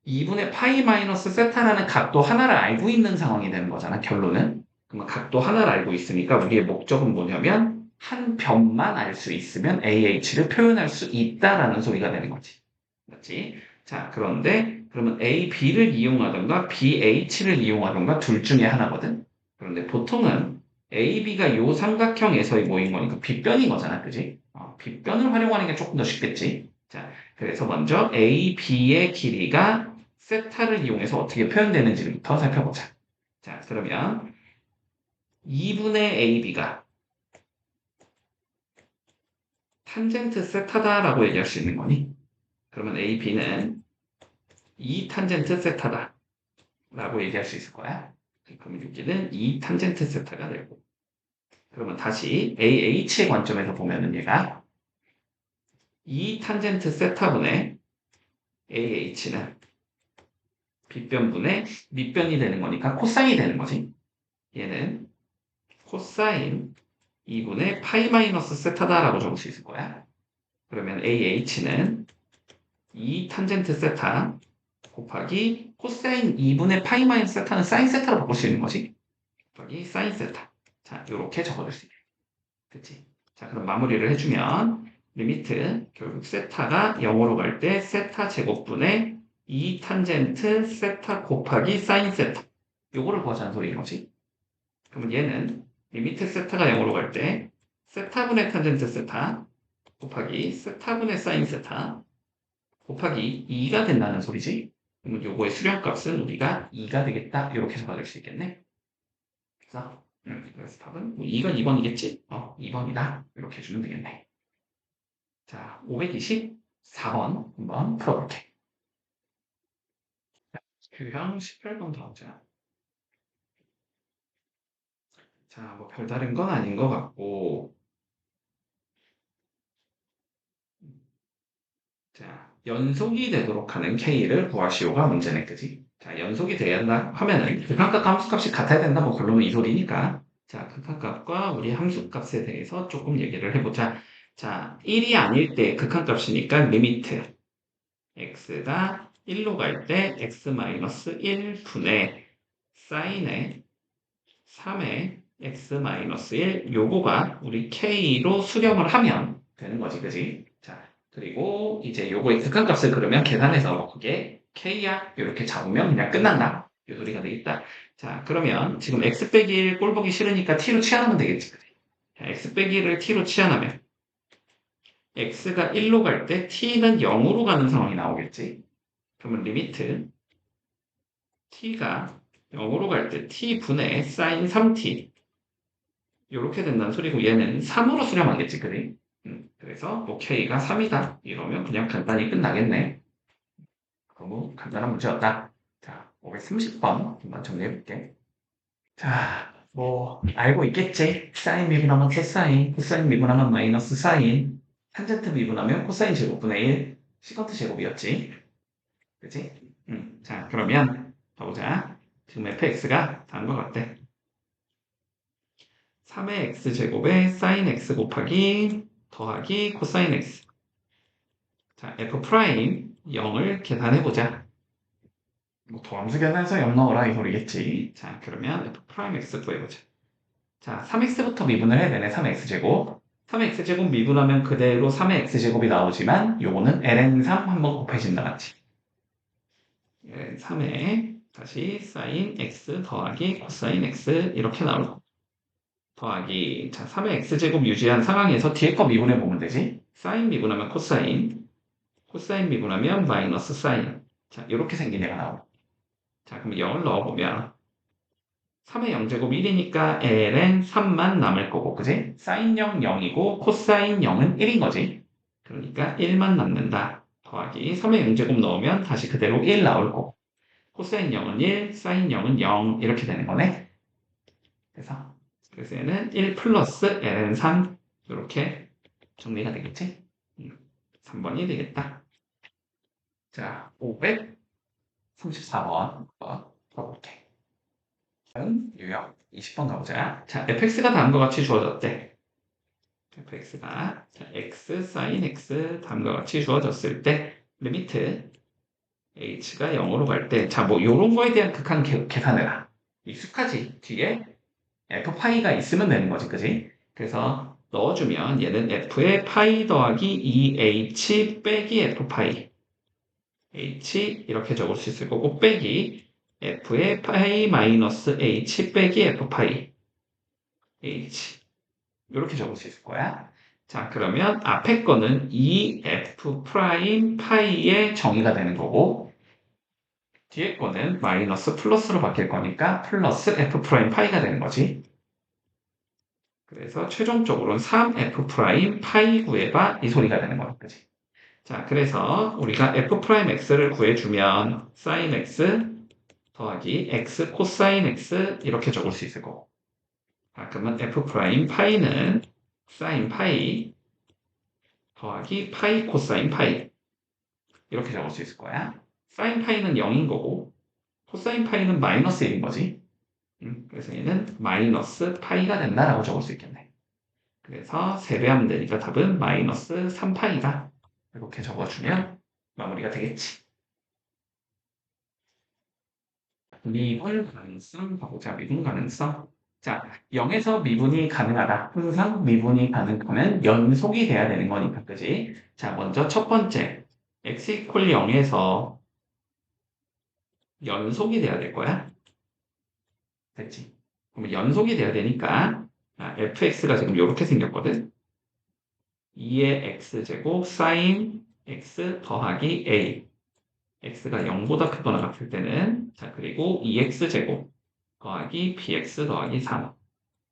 2분의 파이 마이너스 세타라는 각도 하나를 알고 있는 상황이 되는 거잖아, 결론은. 그러면 각도 하나를 알고 있으니까 우리의 목적은 뭐냐면 한 변만 알 수 있으면 AH를 표현할 수 있다라는 소리가 되는 거지. 맞지? 자, 그런데 그러면 A, B를 이용하던가 B, H를 이용하던가 둘 중에 하나거든. 그런데 보통은 A, B가 이 삼각형에서의 모인 거니까 빗변인 거잖아. 그지? 빗변을 활용하는 게 조금 더 쉽겠지. 자, 그래서 먼저 A, B의 길이가 세타를 이용해서 어떻게 표현되는지부터 살펴보자. 자, 그러면 2분의 AB가 탄젠트 세타다라고 얘기할 수 있는 거니? 그러면 AB는 2 탄젠트 세타다 라고 얘기할 수 있을 거야. 그럼 여기는 2 탄젠트 세타가 되고 그러면 다시 AH의 관점에서 보면은 얘가 2 탄젠트 세타분의 AH는 빗변분의 밑변이 되는 거니까 코사인이 되는 거지. 얘는 코사인 2분의 파이 마이너스 세타다라고 적을 수 있을 거야. 그러면 AH는 2 탄젠트 세타 곱하기 코사인 2분의 파이 마이너스 세타는 사인 세타로 바꿀 수 있는 거지. 곱하기 사인 세타. 자, 이렇게 적어줄 수 있게. 그치? 자, 그럼 마무리를 해주면 리미트 결국 세타가 0으로 갈 때 세타 제곱분의 2 탄젠트 세타 곱하기 사인 세타. 요거를 구하자는 소리인 거지. 그러면 얘는 리미트 세타가 0으로 갈 때 세타분의 탄젠트 세타 곱하기 세타분의 사인 세타 곱하기 2가 된다는 소리지. 그러면 요거의 수렴값은 우리가 2가 되겠다. 이렇게 해서 받을 수 있겠네. 그래서 답은 2가 2번이겠지? 2번이다. 이렇게 해주면 되겠네. 자, 524번 한번 풀어볼게. 유형 18번 다음자. 자, 뭐 별다른 건 아닌 것 같고 자, 연속이 되도록 하는 K를 구하시오가 문제네, 그지? 자, 연속이 돼야 한다 하면은 극한값과 함수값이 같아야 된다. 뭐 결론은 이 소리니까. 자, 극한값과 우리 함수값에 대해서 조금 얘기를 해보자. 자, 1이 아닐 때 극한값이니까 리미트 x가 1로 갈 때 x-1 분의 사인의 3의 x-1 요거가 우리 k로 수렴을 하면 되는 거지, 그지? 자, 그리고 이제 요거의 극한값을 그러면 계산해서 그게 k야 이렇게 잡으면 그냥 끝난다. 요 소리가 되겠다. 자, 그러면 지금 x 빼기 1 꼴 보기 싫으니까 t로 치환하면 되겠지, 그지? 자, x 빼기 1을 t로 치환하면 x가 1로 갈 때 t는 0으로 가는 상황이 나오겠지. 그러면 리미트 t가 0으로 갈 때 t분의 sin 3t 이렇게 된다는 소리고 얘는 3으로 수렴하겠지, 그래? 그래서 뭐 k가 3이다 이러면 그냥 간단히 끝나겠네. 너무 간단한 문제였다. 자, 530번 한번 정리해볼게. 자, 뭐 알고 있겠지? 사인 미분하면 코사인, 코사인 미분하면 마이너스 사인, 탄젠트 미분하면 코사인 제곱분의 1, 시컨트 제곱이었지. 그치? 자, 그러면 가보자. 지금 fx가 다음과 같대. 3의 x제곱에 sin x 곱하기 더하기 코사인 x. 자, f 프라임 0을 계산해보자. 뭐 도함수 계산해서 0 넣어라 이 소리겠지. 자, 그러면 f 프라임 x 구해보자. 자, 3x부터 미분을 해야 되네. 3x제곱. 3x제곱 미분하면 그대로 3의 x제곱이 나오지만 요거는 ln3 한번 곱해진다 같이. ln3에 다시 sin x 더하기 코사인 x 이렇게 나올 더하기 자 3의 x제곱 유지한 상황에서 뒤에 거 미분해 보면 되지. 사인 미분하면 코사인, 코사인 미분하면 마이너스 사인. 자 이렇게 생긴 애가 나오고. 자 그럼 0을 넣어보면 3의 0제곱 1이니까 ln 3만 남을 거고 그지? 사인 0 0이고 코사인 0은 1인 거지. 그러니까 1만 남는다. 더하기 3의 0제곱 넣으면 다시 그대로 1 나올 거고 코사인 0은 1, 사인 0은 0 이렇게 되는 거네. 그래서 얘는 1 플러스 ln 3 이렇게 정리가 되겠지? 3번이 되겠다. 자, 534번 가볼게. 다음 유형 20번 가보자. 자, fx가 다음과 같이 주어졌대. fx가 x sin x 다음과 같이 주어졌을 때 리미트 h가 0으로 갈 때 자, 뭐 요런 거에 대한 극한 계산해라. 익숙하지? 뒤에 f파이가 있으면 되는 거지, 그지? 그래서 넣어주면 얘는 f의 파이 더하기 2h 빼기 f파이 h 이렇게 적을 수 있을 거고 빼기 f의 파이 마이너스 h 빼기 f파이 h 이렇게 적을 수 있을 거야. 자, 그러면 앞에 거는 2f 프라임 파이의 정의가 되는 거고 뒤에 거는 마이너스 플러스로 바뀔 거니까 플러스 f 프라임 파이가 되는 거지. 그래서 최종적으로는 3f 프라임 파이 구해봐 이 소리가 되는 거야, 그지? 자, 그래서 우리가 f 프라임 x를 구해주면 sin x 더하기 x 코사인 x 이렇게 적을 수 있을 거고. 자, 그러면 f 프라임 파이는 sin 파이 더하기 파이 코사인 파이 이렇게 적을 수 있을 거야. sin 파이는 0인 거고 코사인 파이는 마이너스 1인 거지. 그래서 얘는 마이너스 파이가 된다라고 적을 수 있겠네. 그래서 세배하면 되니까 답은 마이너스 3파이다. 이렇게 적어주면 마무리가 되겠지. 미분 가능성 가보자. 미분 가능성. 자, 0에서 미분이 가능하다. 항상 미분이 가능하면 연속이 돼야 되는 거니까, 그지? 자, 먼저 첫 번째. x 이퀄 0에서 연속이 돼야 될 거야. 됐지? 그러면 연속이 돼야 되니까 fx가 지금 이렇게 생겼거든. 2의 x제곱 sin x 더하기 a x가 0보다 크거나 같을 때는 자 그리고 2x제곱 더하기 bx 더하기 3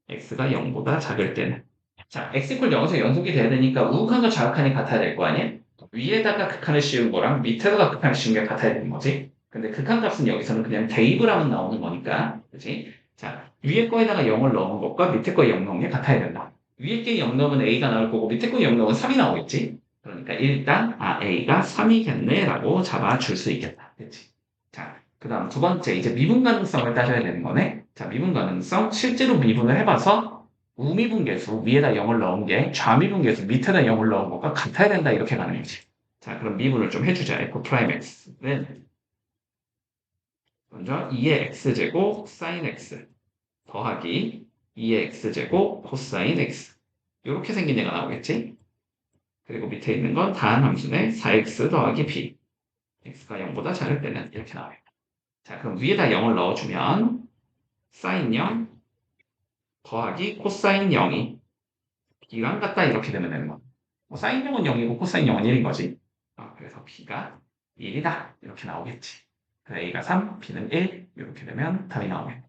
x가 0보다 작을 때는 자 x 이퀄 0에서 연속이 돼야 되니까 우극한과 좌극한이 같아야 될 거 아니야? 위에다가 극한을 씌운 거랑 밑에다가 극한을 씌운 게 같아야 되는 거지. 근데 극한값은 여기서는 그냥 대입을 하면 나오는 거니까 그치? 자 위에 거에다가 0을 넣은 것과 밑에 거에 0 넣은 게 같아야 된다. 위에 게 0 넣으면 a가 나올 거고 밑에 거에 0 넣으면 3이 나오겠지. 그러니까 일단 A가 3이겠네 라고 잡아줄 수 있겠다. 그치? 자 그 다음 두 번째, 이제 미분 가능성을 따져야 되는 거네. 자, 미분 가능성. 실제로 미분을 해봐서 우미분 계수 위에다 0을 넣은 게 좌미분 계수 밑에다 0을 넣은 것과 같아야 된다. 이렇게 가는 거지. 자, 그럼 미분을 좀 해주자. f 프라임 x는 먼저 2의 x제곱 사인 x 더하기 2의 x제곱 코사인 x. 이렇게 생긴 얘가 나오겠지? 그리고 밑에 있는 건 다한 함수네 4x 더하기 b. x가 0보다 작을 때는 이렇게 나와요. 자, 그럼 위에다 0을 넣어주면 사인 0 더하기 코사인 0이 b랑 같다 이렇게 되면 되는 거야. 뭐 사인 0은 0이고 코사인 0은 1인 거지. 그래서 b가 1이다 이렇게 나오겠지. 그래서 a가 3, b는 1 이렇게 되면 답이 나오겠네.